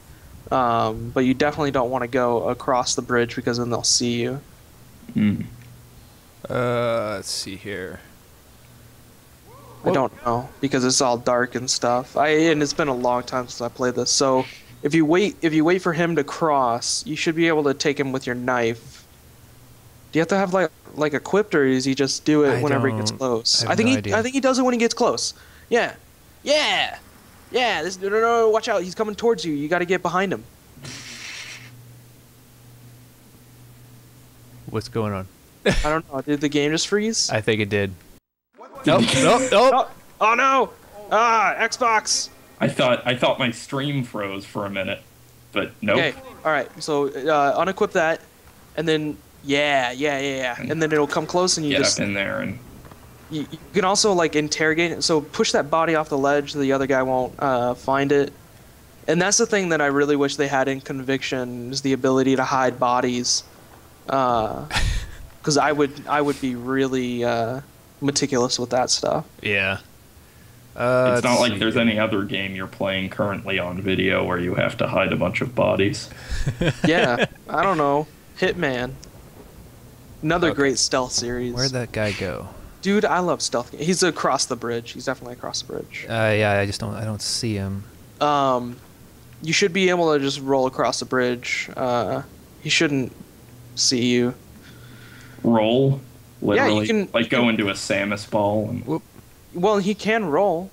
But you definitely don't want to go across the bridge because then they'll see you. Mm. Let's see here. I don't know because it's all dark and stuff. And it's been a long time since I played this. So if you wait for him to cross, you should be able to take him with your knife. Do you have to have like equipped, or does he just do it whenever he gets close? I think he does it when he gets close. Yeah. No, watch out! He's coming towards you. You got to get behind him. What's going on? I don't know. Did the game just freeze? I think it did. Nope. Oh no! Xbox. I thought my stream froze for a minute, but nope. Okay. All right. So unequip that, and then yeah, and then it'll come close, and you get just up in there and. You can also like interrogate it. So push that body off the ledge so the other guy won't find it. And that's the thing that I really wish they had in Conviction, is the ability to hide bodies. Because I would be really meticulous with that stuff. Yeah. It's not like there's any other game you're playing currently on video where you have to hide a bunch of bodies. Yeah, I don't know. Hitman. Another great stealth series. Where'd that guy go? Dude, I love stealth. He's across the bridge. He's definitely across the bridge. Yeah, I don't see him. You should be able to just roll across the bridge. He shouldn't see you. Roll? Literally? Yeah, you can like go into a Samus ball and. Whoop. Well, he can roll.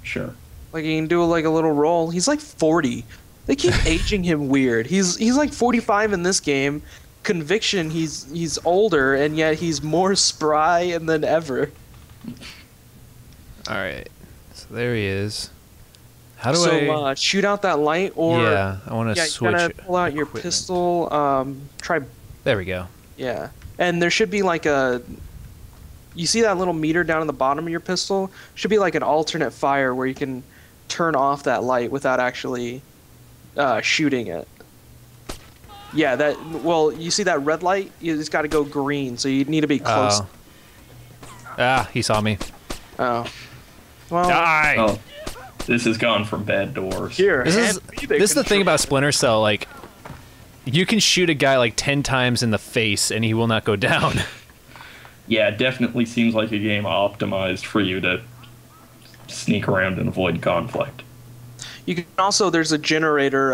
Sure. Like he can do like a little roll. He's like 40. They keep aging him weird. He's like 45 in this game. Conviction, he's older, and yet he's more spry than ever. All right, so there he is. How do So shoot out that light, or Yeah, I want to you switch. gotta pull out your equipment. pistol. Try, There we go. yeah, and there should be like a. You see that little meter down in the bottom of your pistol? Should be like an alternate fire where you can turn off that light without actually shooting it. Yeah, that. Well, you see that red light? It's got to go green, so you need to be close. Oh. Ah, he saw me. Oh. Well, Die! Oh, this has gone from bad to worse. here. This hand is me the this is the thing control. about Splinter Cell. Like, you can shoot a guy like 10 times in the face and he will not go down. Yeah, it definitely seems like a game optimized for you to sneak around and avoid conflict. You can also, there's a generator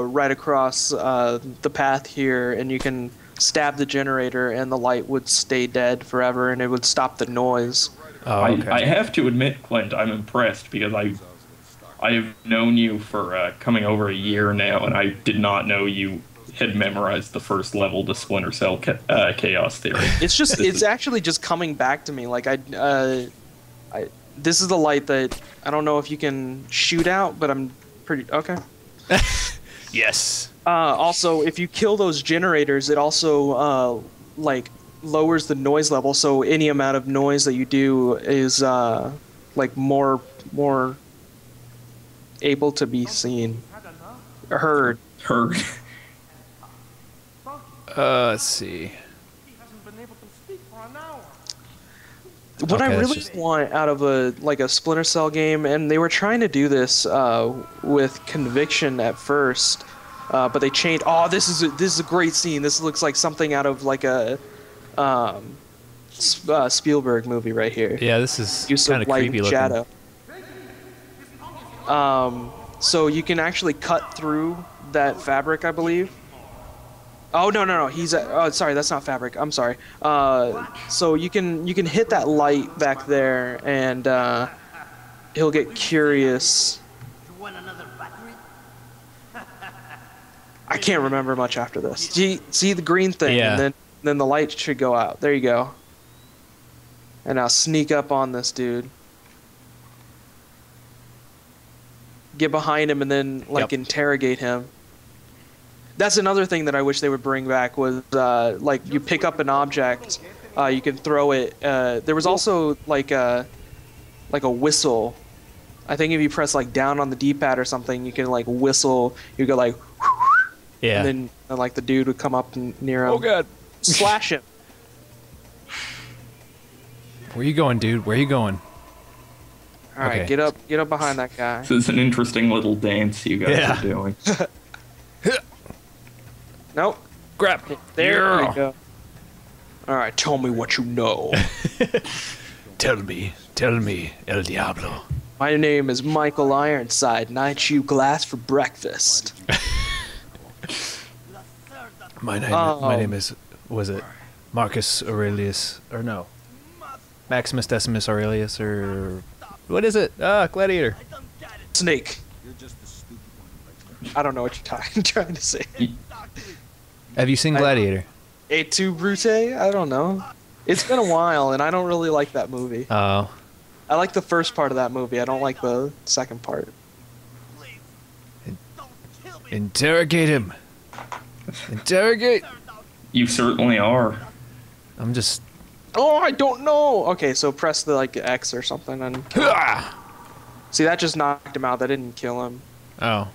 right across the path here, and you can stab the generator and the light would stay dead forever and it would stop the noise. Oh, okay. I have to admit, Clint, I'm impressed because I have known you for coming over a year now, and I did not know you had memorized the first level to Splinter Cell Chaos Theory. It's just, it's actually just coming back to me. Like this is the light that I don't know if you can shoot out, but I'm pretty okay. Yes. Also, if you kill those generators, it also like lowers the noise level. So any amount of noise that you do is like more able to be seen, or heard. Heard. Let's see. What I Okay, that's really just- want out of a Splinter Cell game, and they were trying to do this with Conviction at first, but they changed. Oh, this is a great scene. This looks like something out of like a Spielberg movie right here. Yeah, this is Use kind of of light creepy and looking. shadow. So you can actually cut through that fabric, I believe. Oh no! He's sorry, that's not fabric. I'm sorry. So you can hit that light back there, and he'll get curious. I can't remember much after this. See the green thing, Yeah. and then the light should go out. There you go. And I'll sneak up on this dude. Get behind him and then Yep. interrogate him. That's another thing that I wish they would bring back was like you pick up an object, you can throw it. There was also like a whistle. I think if you press like down on the D-pad or something, you can like whistle. You go like, Yeah. and then like the dude would come up near him. Oh god. Slash him. Where you going, dude? Where you going? All right, Okay. get up behind that guy. This is an interesting little dance you guys Yeah. are doing. Nope. Grab. There Yeah. we go. All right, tell me what you know. Tell me, El Diablo. My name is Michael Ironside, and I chew glass for breakfast. My name is, was it Marcus Aurelius, or no, Maximus Decimus Aurelius, or what is it? Gladiator. Snake. I don't know what you're trying to say. Have you seen Gladiator? Et tu, Brute? I don't know. It's been a while, and I don't really like that movie. Oh, I like the first part of that movie. I don't like the second part. interrogate him. Interrogate. You certainly are. I'm just. Oh, I don't know. Okay, so press the X or something, and see that just knocked him out. That didn't kill him. Oh.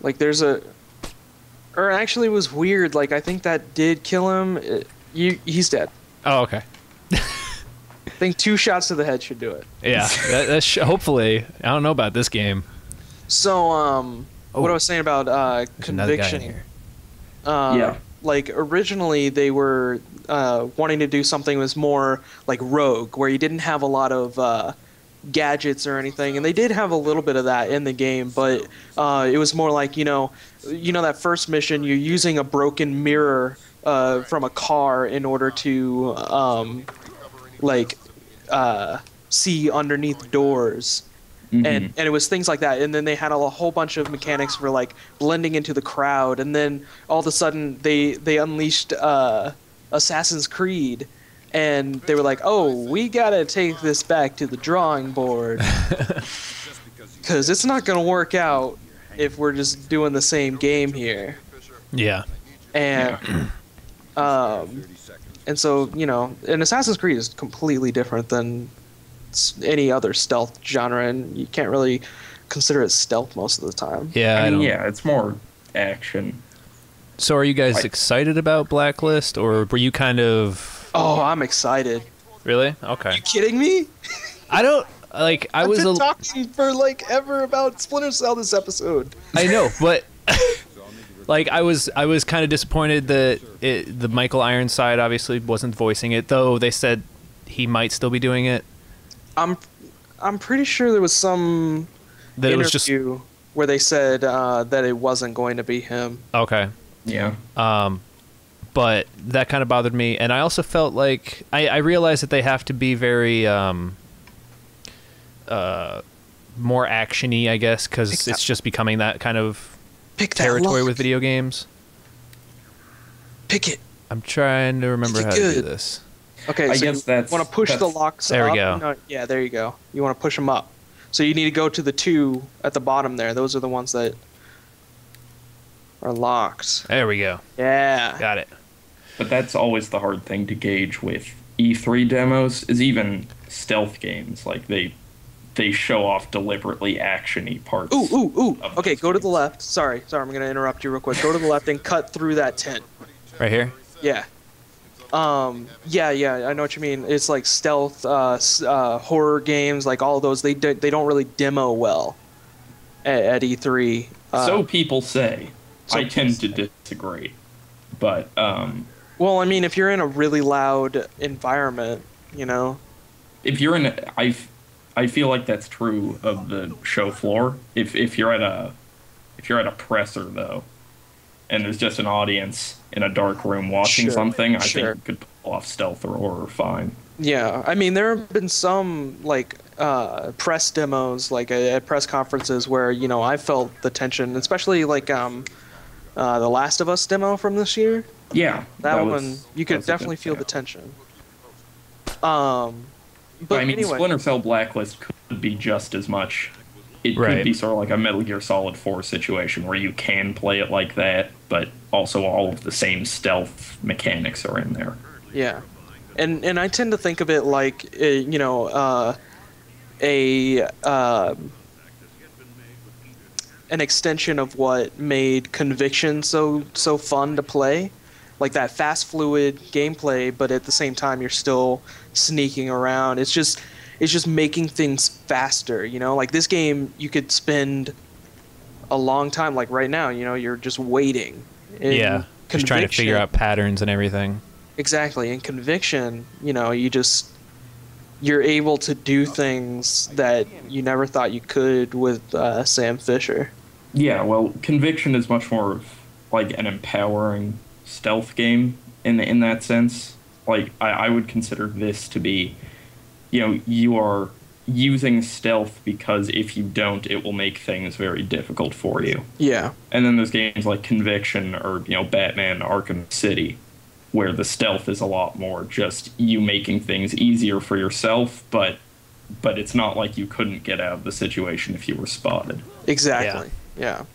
Like there's or actually it was weird. Like I think that did kill him. He's dead. Oh, okay. I think 2 shots to the head should do it. Yeah. That's hopefully. I don't know about this game. So what I was saying about There's another guy in Conviction. here. Yeah. Like originally they were wanting to do something that was more like Rogue, where you didn't have a lot of gadgets or anything, and they did have a little bit of that in the game, but it was more like you know that first mission, you're using a broken mirror from a car in order to see underneath doors. And it was things like that, and then they had a whole bunch of mechanics for like blending into the crowd, and then all of a sudden they unleashed Assassin's Creed, and they were like, oh, we gotta take this back to the drawing board. because it's not gonna work out if we're just doing the same game here. Yeah. And and so, you know, and Assassin's Creed is completely different than any other stealth genre, and you can't really consider it stealth most of the time. Yeah, I mean, don't. yeah, it's more action. So are you guys excited about Blacklist, or were you kind of... Oh, I'm excited. Really? Okay. You kidding me? I don't... Like, I I've was... been talking for, like, ever about Splinter Cell this episode. I know, but... Like, I was kind of disappointed that the Michael Ironside obviously wasn't voicing it, though they said he might still be doing it. I'm pretty sure there was some That it interview was just... where they said that it wasn't going to be him. Okay. Yeah. But that kind of bothered me, and I also felt like... I realized that they have to be very... more action-y, I guess, because it's just becoming that kind of territory with video games. Pick it. I'm trying to remember how to do this. Okay, I so guess you want to push the locks There up. we go. No, yeah, there you go. You want to push them up. So you need to go to the 2 at the bottom there. Those are the ones that are locked. There we go. Yeah. Got it. But that's always the hard thing to gauge with E3 demos, is even stealth games. Like, they show off deliberately action-y parts. Ooh. Okay, go to the left. Sorry, I'm going to interrupt you real quick. Go to the left and cut through that tent. Right here? Yeah. Yeah, I know what you mean. It's like stealth, horror games, like all of those. They don't really demo well at E3. So people say. I tend to disagree, but well, I mean, if you're in a really loud environment, you know. If you're in, I feel like that's true of the show floor. If you're at a presser though, and there's just an audience in a dark room watching something, I think you could pull off stealth or horror fine. Yeah, I mean, there have been some like press demos, like at press conferences, where you know I felt the tension, especially like the Last of Us demo from this year. Yeah, that one you could definitely feel the tension. But I mean, anyway. Splinter Cell Blacklist could be just as much. It could be sort of like a Metal Gear Solid 4 situation where you can play it like that, but also all of the same stealth mechanics are in there. Yeah, and I tend to think of it like you know an extension of what made Conviction so fun to play, like that fast, fluid gameplay, but at the same time you're still sneaking around. It's just making things faster, you know? Like this game, you could spend a long time, like right now, you know, you're just waiting. Yeah, just trying to figure out patterns and everything. Exactly. In Conviction, you know, you're able to do things that you never thought you could with Sam Fisher. Yeah, well, Conviction is much more of like an empowering stealth game in that sense. Like, I would consider this to be, you know, you are using stealth because if you don't, it will make things very difficult for you. Yeah. And then there's games like Conviction or, you know, Batman Arkham City, where the stealth is a lot more just you making things easier for yourself, but it's not like you couldn't get out of the situation if you were spotted. Exactly. Yeah.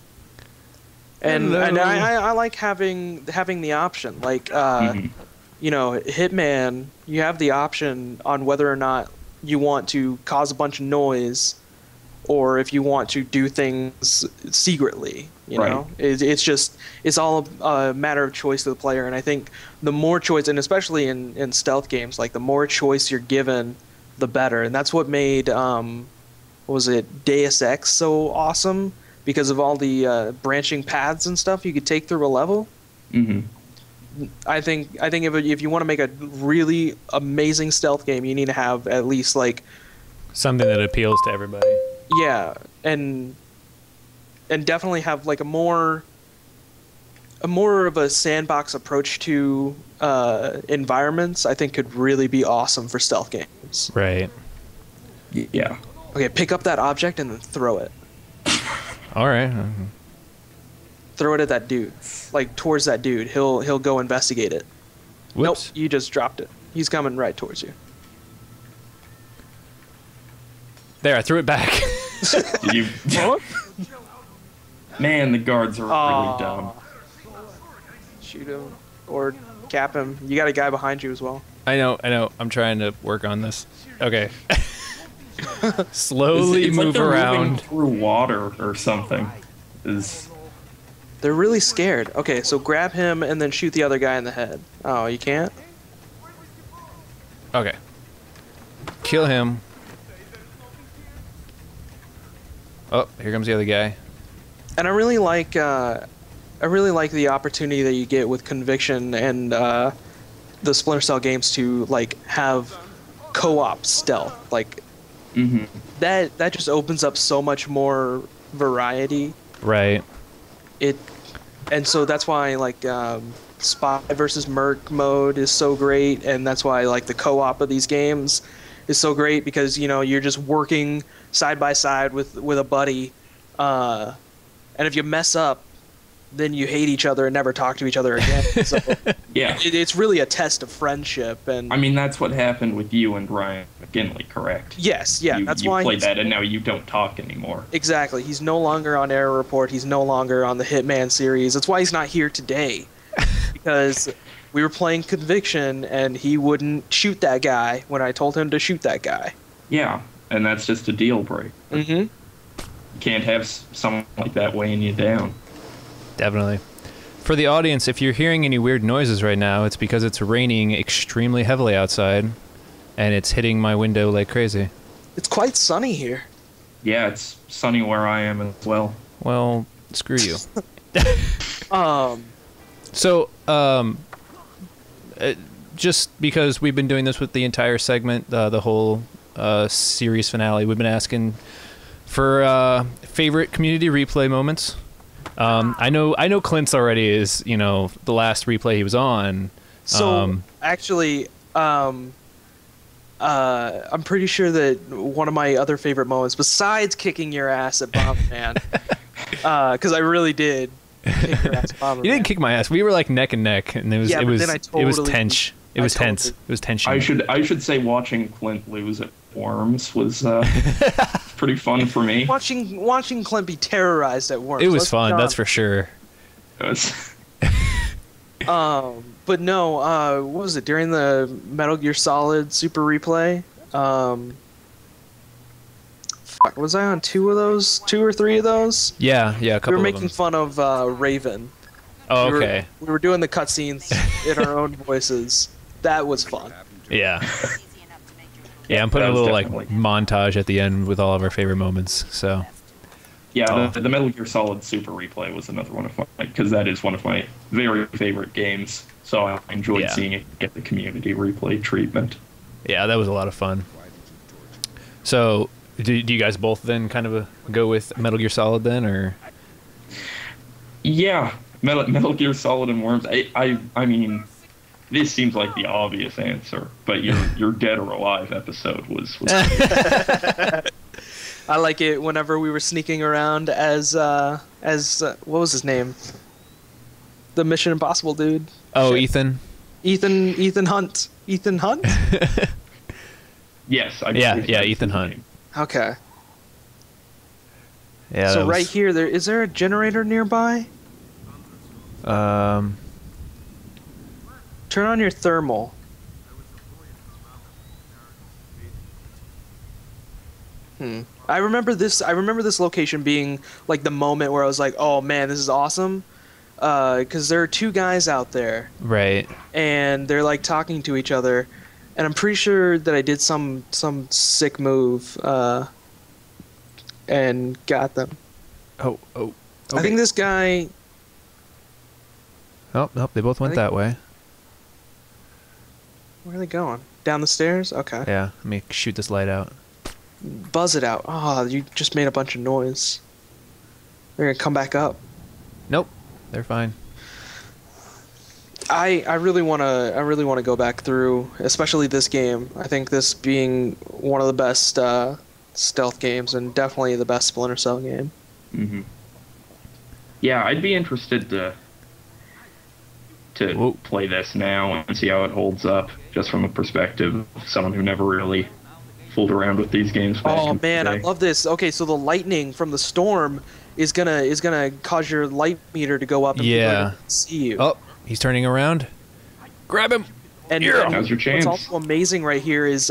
And I like having the option, like you know, Hitman, you have the option on whether or not you want to cause a bunch of noise or if you want to do things secretly, you know? It's all a matter of choice to the player, and I think the more choice, and especially in stealth games, like the more choice you're given, the better. And that's what made what was it, Deus Ex so awesome, because of all the branching paths and stuff you could take through a level. I think if you want to make a really amazing stealth game, you need to have at least like something that appeals to everybody. Yeah, and definitely have like a more of a sandbox approach to environments. I think could really be awesome for stealth games. Right. Yeah. Okay, pick up that object and then throw it. All right. Throw it at that dude, like towards that dude. He'll go investigate it. Whoops. Nope, you just dropped it. He's coming right towards you. There, I threw it back. Did you? Man, the guards are really dumb. Shoot him or cap him. You got a guy behind you as well. I know. I'm trying to work on this. Okay. Slowly It's move like they're moving around. through water or something. They're really scared. Okay, so grab him and then shoot the other guy in the head. Oh, you can't? Okay. Kill him. Oh, here comes the other guy. And I really like the opportunity that you get with Conviction and the Splinter Cell games to like have co-op stealth. Like that just opens up so much more variety. Right. And so that's why like Spy versus Merc mode is so great, and that's why like the co-op of these games is so great because you're just working side by side with a buddy, and if you mess up, then you hate each other and never talk to each other again. So Yeah. it's really a test of friendship. And I mean, that's what happened with you and Ryan McGinley, correct? yes, yeah, that's you why played that, and now you don't talk anymore. exactly. He's no longer on Error Report. He's no longer on the Hitman series. That's why he's not here today, because we were playing Conviction and he wouldn't shoot that guy when I told him to shoot that guy. Yeah, and that's just a deal break. Mm-hmm. You can't have someone like that weighing you down. Definitely. For the audience, if you're hearing any weird noises right now, it's because it's raining extremely heavily outside, and it's hitting my window like crazy. It's quite sunny here. Yeah, it's sunny where I am as well. Well, screw you. Just because we've been doing this with the entire segment, the whole series finale, we've been asking for favorite community replay moments. I know Clint's already is, the last replay he was on. So actually, I'm pretty sure that one of my other favorite moments, besides kicking your ass at Bomberman, because I really did kick your ass at Bomberman. You didn't kick my ass. We were like neck and neck, and it was Yeah, it but was then I it was totally- tense. It I was tense. totally- It was tension. I should say watching Clint lose at Worms was pretty fun for me. Watching Clint be terrorized at work. It was fun, that's for sure. It was- But no, what was it during the Metal Gear Solid Super Replay? Fuck, was I on two or three of those? Yeah, a We couple were of making them. fun of Raven. Oh, We were- okay. We were doing the cutscenes in our own voices. That was fun. Yeah. Yeah, I'm putting That a was little like definitely- montage at the end with all of our favorite moments. So Yeah, the Metal Gear Solid Super Replay was another one of my, because that is one of my very favorite games. So I enjoyed seeing it get the community replay treatment. yeah, that was a lot of fun. So do you guys both then kind of go with Metal Gear Solid then, or? Yeah, Metal Gear Solid and Worms. I mean, this seems like the obvious answer, but your Dead or Alive episode was I like it whenever we were sneaking around as what was his name? The Mission Impossible dude. Oh, Shit. Ethan. Ethan Hunt. Ethan Hunt? yes. Yeah, believe yeah, that's Ethan his Hunt. name. Okay. Yeah. So that right was- here, is there a generator nearby? Um. Turn on your thermal. I remember this location being like the moment where I was like, "Oh man, this is awesome," because there are two guys out there, Right. and they're like talking to each other, and I'm pretty sure that I did some sick move, and got them. Oh. Okay. I think this guy. Oh, nope. They both went think- that way. Where are they going? Down the stairs? Okay. Yeah. Let me shoot this light out. Buzz it out. Oh, you just made a bunch of noise. They're gonna come back up. Nope. They're fine. I really wanna go back through, especially this game. I think this being one of the best stealth games and definitely the best Splinter Cell game. Mm-hmm. Yeah, I'd be interested to Whoa. play this now and see how it holds up, just from a perspective of someone who never really fooled around with these games. Back Oh in the man, I day. love this. Okay, so the lightning from the storm is gonna cause your light meter to go up and people are Yeah. gonna see you. Oh, he's turning around. Grab him. And, Yeah. and Now's your chance. what's also amazing right here is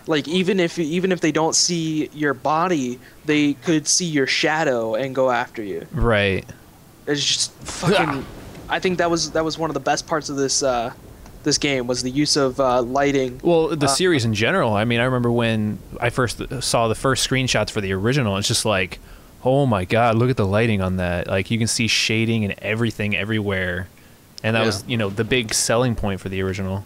like even if they don't see your body, they could see your shadow and go after you. Right. It's just fucking. I think that was one of the best parts of this game was the use of lighting. Well, the series in general. I mean, I remember when I first saw the first screenshots for the original. It's just like, oh my god, look at the lighting on that. Like you can see shading and everything everywhere, and that was the big selling point for the original.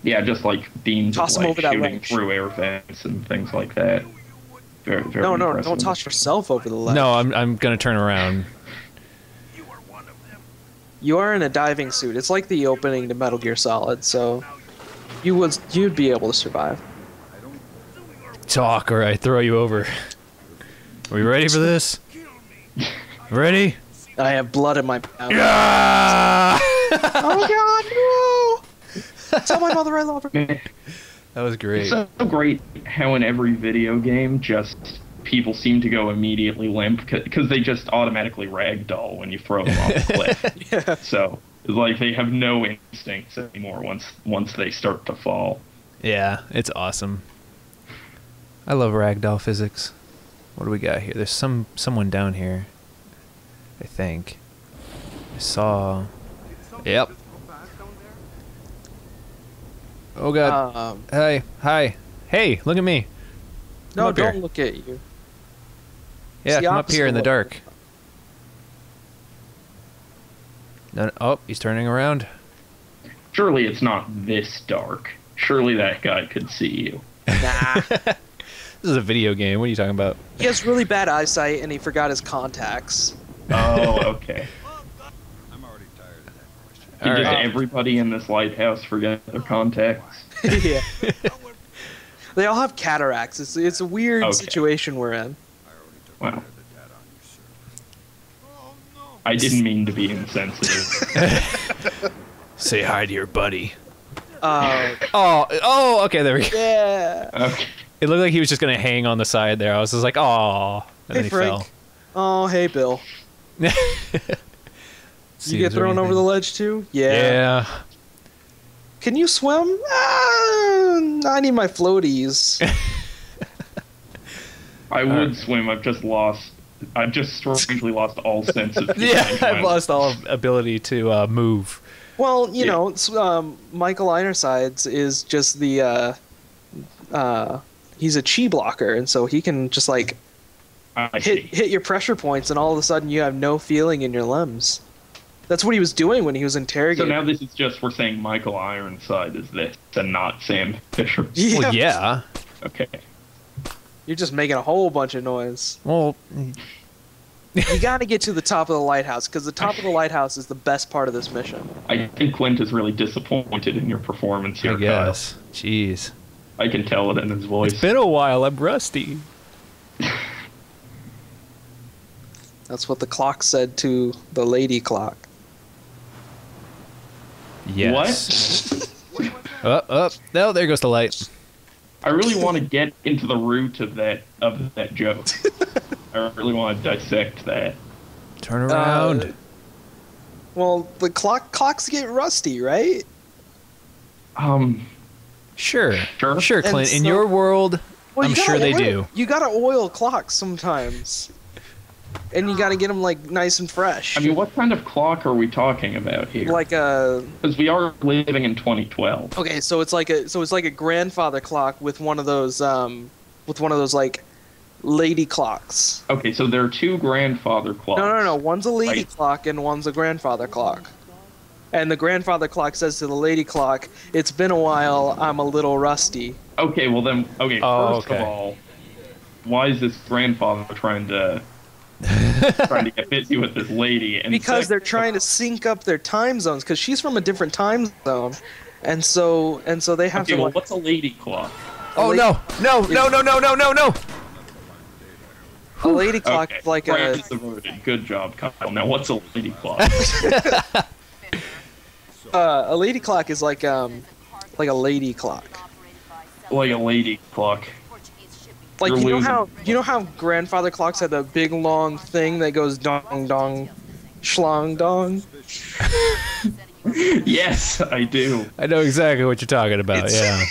Yeah, just like beams Toss of him light over that shooting ledge. through air vents and things like that. Very, very No, impressive. don't toss yourself over the ledge. No, I'm gonna turn around. You are in a diving suit. It's like the opening to Metal Gear Solid, so you'd be able to survive. Talk or I throw you over. Are we ready for this? Ready? I have blood in my mouth. Yeah! Oh god, no! Tell my mother I love her. Man, That was great. it's so great how in every video game, just people seem to go immediately limp because they just automatically ragdoll when you throw them off the cliff. Yeah. So it's like they have no instincts anymore once they start to fall. Yeah, it's awesome. I love ragdoll physics. What do we got here? There's someone down here. I think. I saw. Yep. Oh god. Hi. Hey, look at me. Come No, up here. don't look at you. Yeah, the come up here in the opposite dark. No, oh, he's turning around. Surely it's not this dark. Surely that guy could see you. Nah. This is a video game. What are you talking about? He has really bad eyesight and he forgot his contacts. Oh, okay. I'm already tired of that question. Did just Alright. everybody in this lighthouse forget their contacts? Yeah. They all have cataracts. It's a weird Okay. situation we're in. Wow. The data on you, sir. Oh no! I didn't mean to be insensitive. Say hi to your buddy. Oh, Oh, okay, there we go. yeah. Okay. It looked like he was just gonna hang on the side there. I was just like, oh, and then Hey, he Frank. fell. Oh, hey, Bill. See, You get is there thrown over anything- the ledge too? Yeah. Can you swim? I need my floaties. I would swim. I've just strangely lost all sense of Yeah, feeling. I've lost all ability to move. Well, you Yeah. know, Michael Ironsides is just the he's a chi blocker, and so he can just like I see. hit your pressure points, and all of a sudden you have no feeling in your limbs. That's what he was doing when he was So interrogated. now this is just we're saying Michael Ironside is this and not Sam Fisher. Yeah. Well, yeah. Okay. You're just making a whole bunch of noise. Well, You got to get to the top of the lighthouse, because the top of the lighthouse is the best part of this mission. I think Clint is really disappointed in your performance here. I guess. Jeez. Kyle. I can tell it in his voice. It's been a while. I'm rusty. That's what the clock said to the lady clock. Yes. What? No, there goes the light. I really want to get into the root of that joke. I really want to dissect that. Turn around. Well, the clocks get rusty, right? Sure. Sure. Sure, And Clint. In so- your world, Well, I'm you sure gotta they oil- do. You gotta oil clocks sometimes, and you gotta get them like nice and fresh. I mean, what kind of clock are we talking about here? like a Because we are living in 2012. okay, so it's like a grandfather clock with one of those like lady clocks. Okay, so there are two grandfather clocks. No. One's a lady Right. clock and one's a grandfather clock. And the grandfather clock says to the lady clock, "It's been a while. I'm a little rusty." Okay, well then, Oh, first okay. of all, why is this grandfather trying to get busy with this lady? And Because they're trying to sync up their time zones, because she's from a different time zone, and so they have Okay, to. well, like, what's a lady clock? Oh, no. No. a lady clock Okay, is like a Brandon's averted. Good job, Kyle. Now, what's a lady clock? a lady clock is like a lady clock. Like a lady clock. Like You're losing. you know how grandfather clocks had the big long thing that goes dong dong, schlong dong. Yes, I do. I know exactly what you're talking about. Yeah.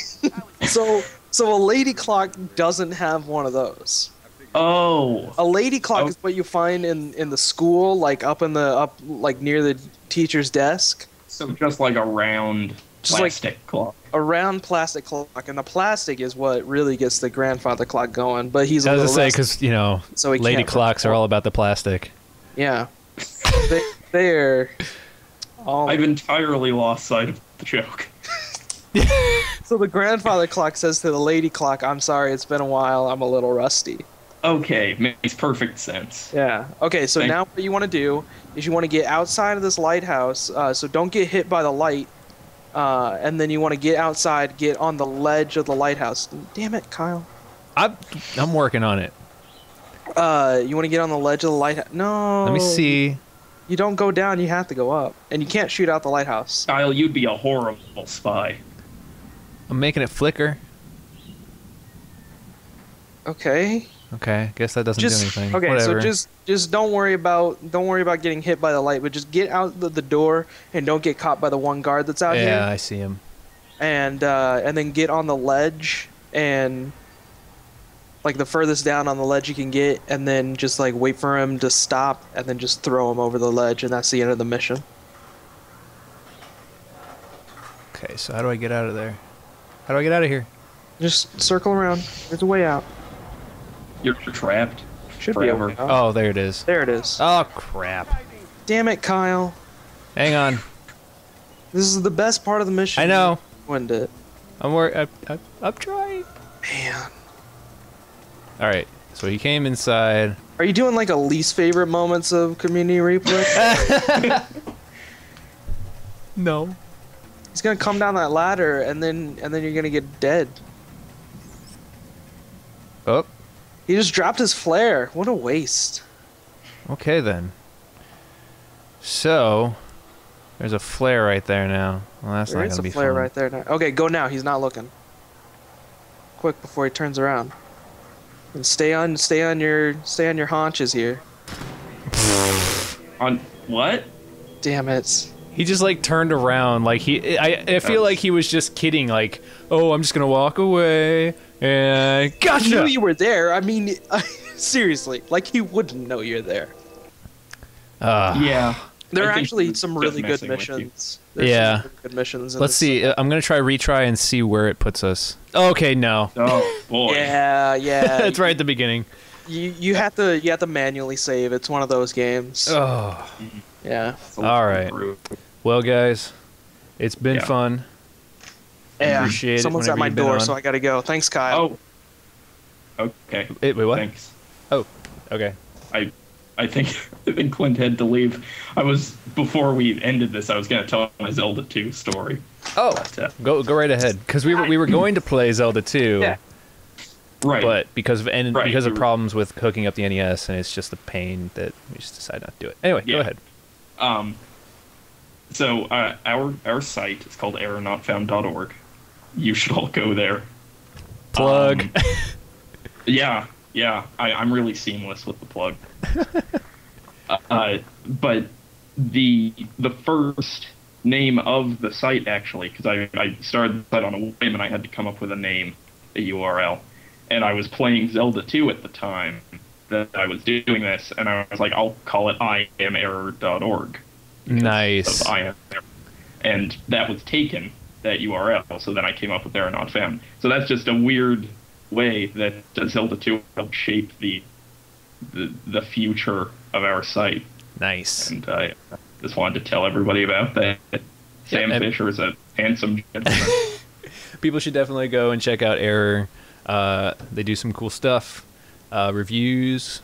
So a lady clock doesn't have one of those. Oh. A lady clock is what you find in the school, like up like near the teacher's desk. So just like a round plastic clock. A round plastic clock, and the plastic is what really gets the grandfather clock going. But he's a I was little gonna say rusty. because So he lady can't clocks are all about the plastic. Yeah, they're. All... I've entirely lost sight of the joke. So the grandfather clock says to the lady clock, "I'm sorry, it's been a while. I'm a little rusty." Okay, makes perfect sense. Yeah. Okay, so now what you want to do is you want to get outside of this lighthouse. So don't get hit by the light. And then you want to get outside, get on the ledge of the lighthouse. Damn it, Kyle. I'm working on it. You want to get on the ledge of the lighthouse? No. Let me see. You don't go down, you have to go up. And you can't shoot out the lighthouse. Kyle, you'd be a horrible spy. I'm making it flicker. Okay. Okay, guess that doesn't do anything. Okay, Whatever. so just don't worry about getting hit by the light, but just get out the door and don't get caught by the one guard that's out here. Yeah, I see him. And then get on the ledge and like the furthest down on the ledge you can get, and then just like wait for him to stop and then just throw him over the ledge, and that's the end of the mission. Okay, so how do I get out of there? How do I get out of here? Just circle around. There's a way out. You're trapped. Should forever. be a way out. Oh, there it is. There it is. Oh, crap. Damn it, Kyle. Hang on. This is the best part of the mission. I know. You ruined it. I'm trying. Man. All right, so he came inside. Are you doing like a least favorite moments of community replay? No. He's gonna come down that ladder, and then you're gonna get dead. Oh. He just dropped his flare. What a waste. Okay then. So, there's a flare right there now. Well, that's There not is gonna a be flare fun. right there now. Okay, go now. He's not looking. Quick before he turns around. And stay on your haunches here. On what? Damn it. He just like turned around, like I feel like he was just kidding, like, oh, I'm just gonna walk away and He gotcha. knew you were there. I mean, seriously, like he wouldn't know you're there. Yeah. There are I think actually he's some just really good messing with you. missions. There's Yeah. some really good missions. In Let's this. see. I'm gonna retry and see where it puts us. Okay, no. Oh boy. Yeah, yeah. It's right at the beginning. You have to manually save. It's one of those games. Oh. Yeah. All right. Well, guys, it's been Yeah. fun. Yeah. Appreciate it Someone's at whenever my you've been door, on. so I gotta go. Thanks, Kyle. Oh. Okay. Wait, what? Thanks. Oh. Okay. I think Clint had to leave. Before we ended this, I was gonna tell my Zelda 2 story. Oh. But, Go right ahead, because we were going to play Zelda 2. Yeah. right. But because of Right. problems with hooking up the NES, and it's just a pain that we just decided not to do it. Anyway, Yeah. go ahead. So our site is called errornotfound.org. You should all go there. Plug. Yeah. I'm really seamless with the plug. But the first name of the site, actually, because I started the site on a whim and I had to come up with a name, a URL. And I was playing Zelda 2 at the time that I was doing this, and I was like, I'll call it iamerror.org. Nice. Of I am error. And that was taken, that URL, so then I came up with error not found. So that's just a weird way that Zelda 2 helped shape the future of our site. Nice. And I just wanted to tell everybody about that. Sam and- Fisher is a handsome gentleman. People should definitely go and check out Error. They do some cool stuff. Reviews,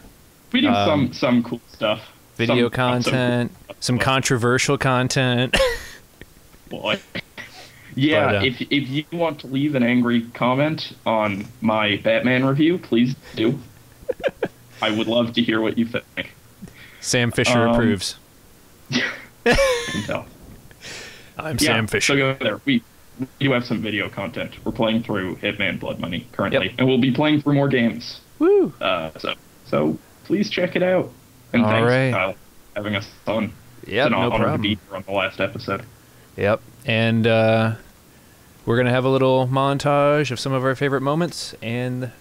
We do some cool stuff. video Some not so cool content, stuff, some but- controversial content. Boy. Yeah, But, if you want to leave an angry comment on my Batman review, please do. I would love to hear what you think. Sam Fisher approves. I can tell. I'm Yeah, Sam Fisher. So go there. we do have some video content. We're playing through Hitman Blood Money currently, Yep. and we'll be playing through more games. Woo! So please check it out. And All thanks, right. Kyle, for having us on. Yep, It's an no honor to problem. be here on the last episode. Yep. And we're going to have a little montage of some of our favorite moments, and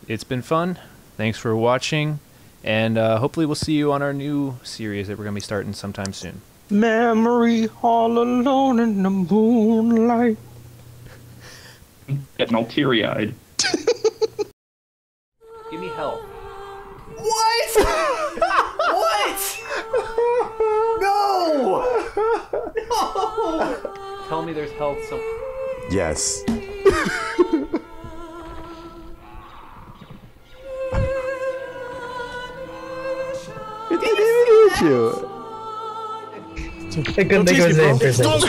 it's been fun. Thanks for watching, and hopefully we'll see you on our new series that we're going to be starting sometime soon. Memory all alone in the moonlight. Getting all teary-eyed. Give me help. What? What? No! No! Tell me there's health some. Yes. It didn't even hit you. I couldn't think of his name for a second.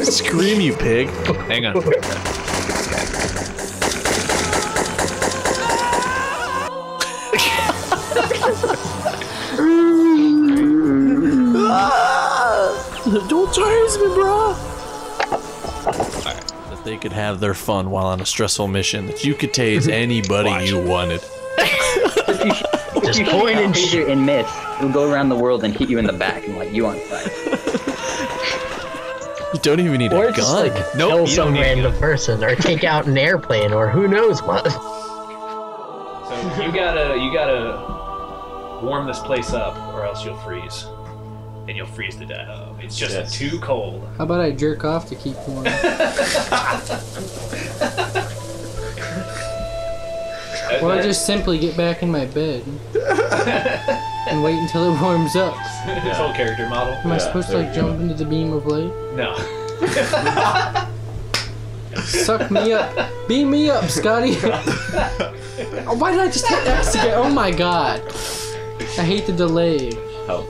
Scream, you pig. Hang on. Don't chase me, bro. That they could have their fun while on a stressful mission. That you could tase anybody you wanted. If you point and shoot and miss, it'll go around the world and hit you in the back and light you on fire. You don't even need Or a just gun. like kill some random person, or take out an airplane, or who knows what. So you gotta warm this place up, or else you'll freeze, and you'll freeze to death. It's just too cold. How about I jerk off to keep warm? Or I just simply get back in my bed and wait until it warms up. This whole character model. Am I supposed to like jump into the beam of light? No. Suck me up. Beam me up, Scotty. Oh, why did I just hit X again? Oh my god. I hate the delay. Oh.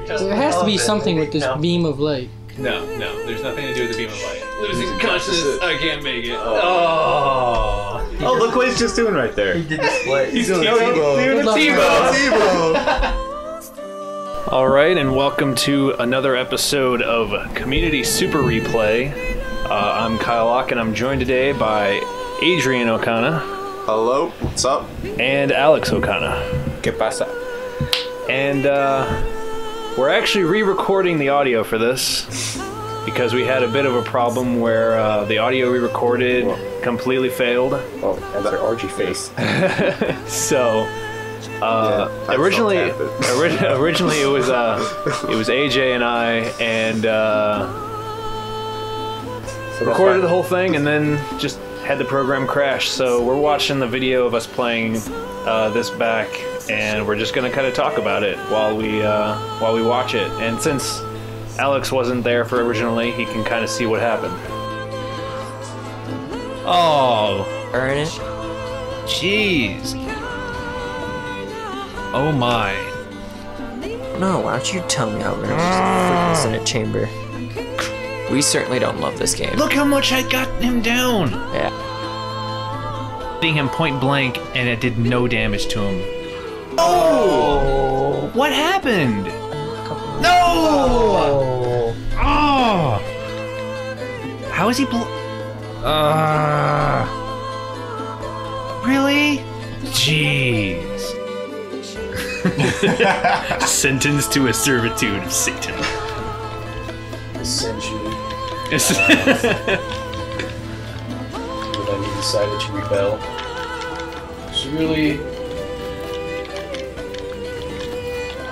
There has to be something with this beam of light. No, there's nothing to do with the beam of light. Losing consciousness, I can't make it. Oh, look what he's just doing right there. He did display. He's doing a T-bow. All right, and welcome to another episode of Community Super Replay. I'm Kyle Locke, and I'm joined today by Adrian O'Connor. Hello, what's up? And Alex O'Connor. ¿Qué pasa? And we're actually re-recording the audio for this because we had a bit of a problem where the audio we recorded completely failed. Oh, that's our orgy face. So originally it was AJ and I, and recorded the whole thing, and then just had the program crash. So we're watching the video of us playing this back, and we're just gonna kind of talk about it while we watch it. And since Alex wasn't there for originally, he can kind of see what happened. Oh, Earn it. jeez. Oh my. No, why don't you tell me how we're gonna freak this in a chamber? We certainly don't love this game. Look how much I got him down. Yeah. Hitting him point blank, and it did no damage to him. Oh! What happened? No! Oh! How is he really? Jeez. Sentenced to a servitude of Satan. Essentially. But then he decided to rebel. He's really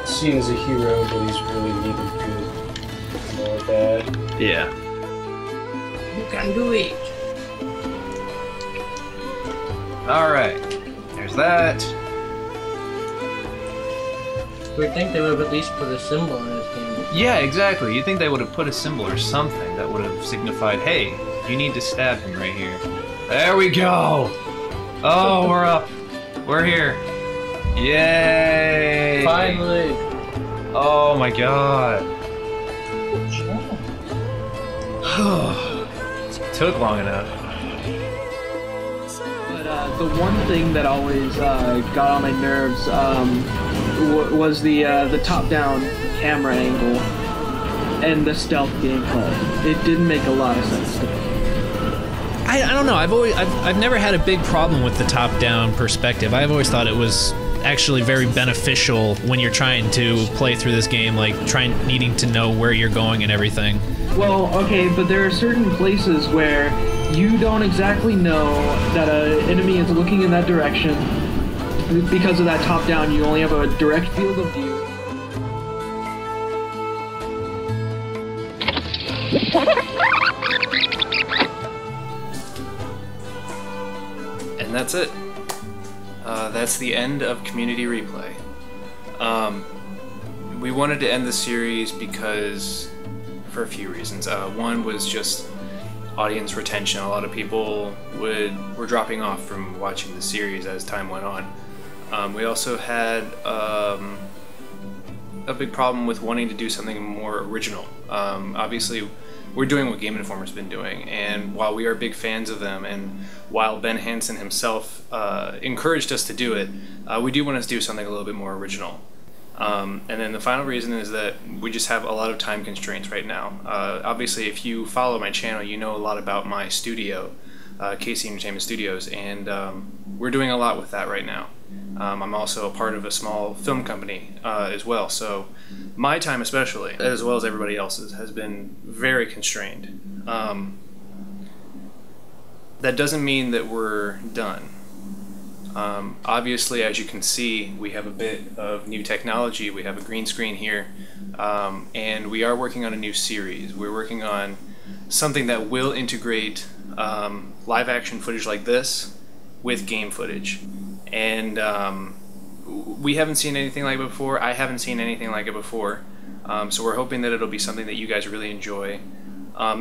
seen as a hero, but he's really neither good nor bad. Yeah. You can do it. Alright. There's that. You would think they would have at least put a symbol in his game. Yeah, exactly. You'd think they would have put a symbol or something that would have signified, hey, you need to stab him right here. There we go! Oh, we're up. We're here. Yay! Finally. Oh my god. Took long enough. But the one thing that always got on my nerves was the top-down camera angle. and the stealth gameplay. It didn't make a lot of sense to me. I don't know. I've never had a big problem with the top-down perspective. I've always thought it was actually very beneficial when you're trying to play through this game, like needing to know where you're going and everything. Well, okay, but there are certain places where you don't exactly know that an enemy is looking in that direction. Because of that top-down, you only have a direct field of view. And that's it. That's the end of Community Replay. We wanted to end the series because, for a few reasons. One was just audience retention. A lot of people were dropping off from watching the series as time went on. We also had a big problem with wanting to do something more original. Obviously, we're doing what Gameinformer's been doing, and while we are big fans of them, and while Ben Hansen himself encouraged us to do it, we do want to do something a little bit more original. And then the final reason is that we just have a lot of time constraints right now. Obviously, if you follow my channel, you know a lot about my studio, KC Entertainment Studios, and we're doing a lot with that right now. I'm also a part of a small film company as well, so my time especially, as well as everybody else's, has been very constrained. That doesn't mean that we're done. Obviously, as you can see, we have a bit of new technology. We have a green screen here, and we are working on a new series. We're working on something that will integrate live action footage like this with game footage. And we haven't seen anything like it before. I haven't seen anything like it before. So we're hoping that it'll be something that you guys really enjoy.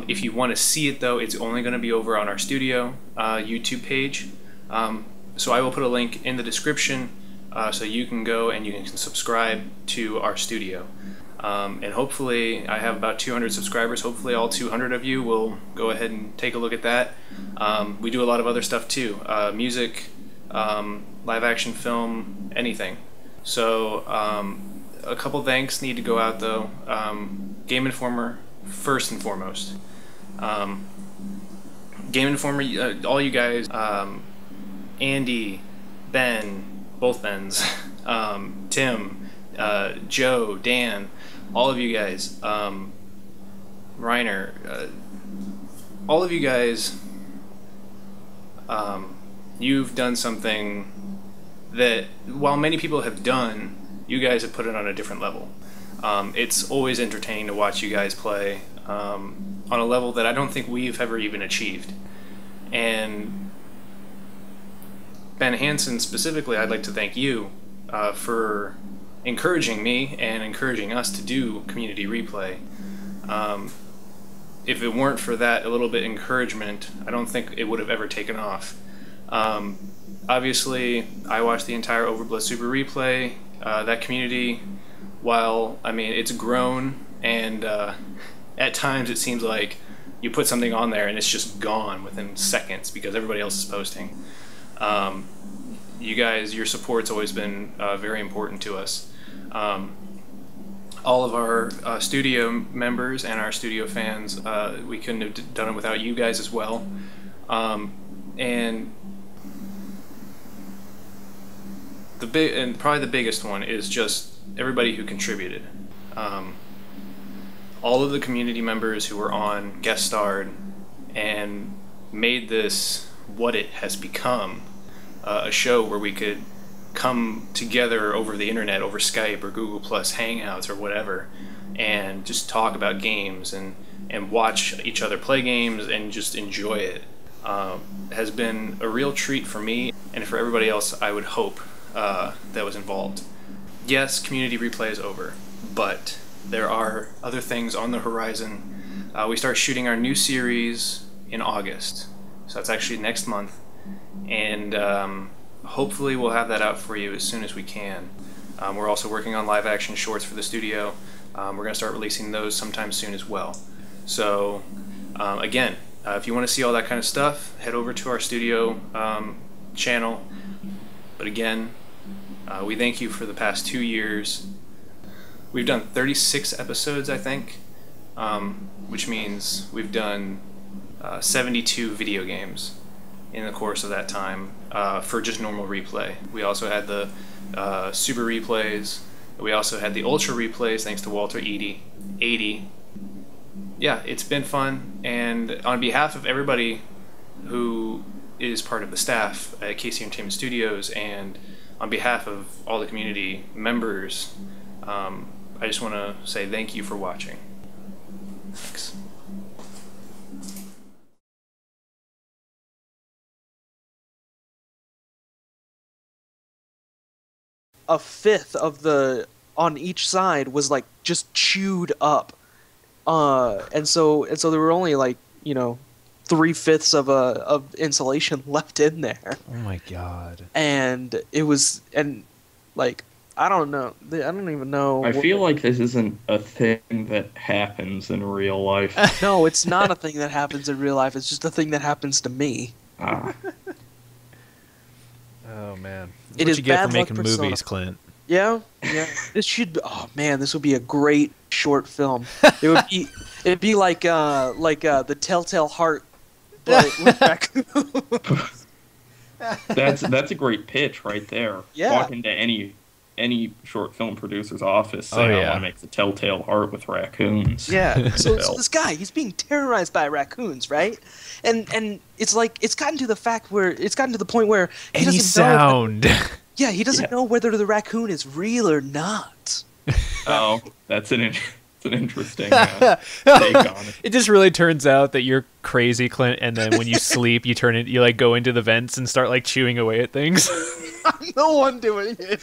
If you want to see it, though, it's only going to be over on our studio YouTube page. So I will put a link in the description so you can go and you can subscribe to our studio. And hopefully, I have about 200 subscribers. Hopefully all 200 of you will go ahead and take a look at that. We do a lot of other stuff too. Music, live action film, anything. So a couple thanks need to go out though. Gameinformer first and foremost. Gameinformer, all you guys, Andy, Ben, both Bens, Tim, Joe, Dan, all of you guys, Reiner, all of you guys, you've done something that, while many people have done, you guys have put it on a different level. It's always entertaining to watch you guys play on a level that I don't think we've ever even achieved. And Ben Hansen specifically, I'd like to thank you for encouraging me and encouraging us to do Community Replay. If it weren't for that a little bit encouragement, I don't think it would have ever taken off. Obviously, I watched the entire Overblood Super Replay. That community, while, I mean, it's grown, and at times it seems like you put something on there and it's just gone within seconds because everybody else is posting. You guys, your support's always been very important to us. All of our studio members and our studio fans, we couldn't have done it without you guys as well. And probably the biggest one is just everybody who contributed. All of the community members who were on, guest starred, and made this what it has become, a show where we could come together over the internet, over Skype or Google Plus Hangouts or whatever, and just talk about games and watch each other play games and just enjoy it, has been a real treat for me and for everybody else, I would hope, that was involved. Yes, Community Replay is over, but there are other things on the horizon. We start shooting our new series in August, so that's actually next month, and hopefully we'll have that out for you as soon as we can. We're also working on live action shorts for the studio. We're going to start releasing those sometime soon as well. So again, if you want to see all that kind of stuff, head over to our studio channel. But again, we thank you for the past 2 years. We've done 36 episodes, I think. which means we've done 72 video games in the course of that time for just normal replay. We also had the super replays. We also had the ultra replays, thanks to Walter 80. Yeah, it's been fun, and on behalf of everybody who is part of the staff at KC Entertainment Studios, and on behalf of all the community members, I just want to say thank you for watching. Thanks. A fifth of the on each side was like just chewed up, and so there were only like 3/5 of insulation left in there. Oh my god! And it was like I don't know. I don't even know. I feel like this isn't a thing that happens in real life. No, it's not a thing that happens in real life. It's just a thing that happens to me. Oh man! It What is you get bad for making luck Persona. movies, Clint? Yeah. This should. Oh man, this would be a great short film. It'd be like the Telltale Heart, but with raccoons. That's a great pitch right there. Yeah. Walk into any short film producer's office, say I want to make the Telltale Heart with raccoons. Yeah. So this guy, he's being terrorized by raccoons, right? And it's like it's gotten to the point where he Any doesn't sound. know. Yeah, he doesn't know whether the raccoon is real or not. Oh, that's an interesting take on it. It just really turns out that you're crazy, Clint, and then when you sleep, you like go into the vents and start like chewing away at things. I'm the one doing it.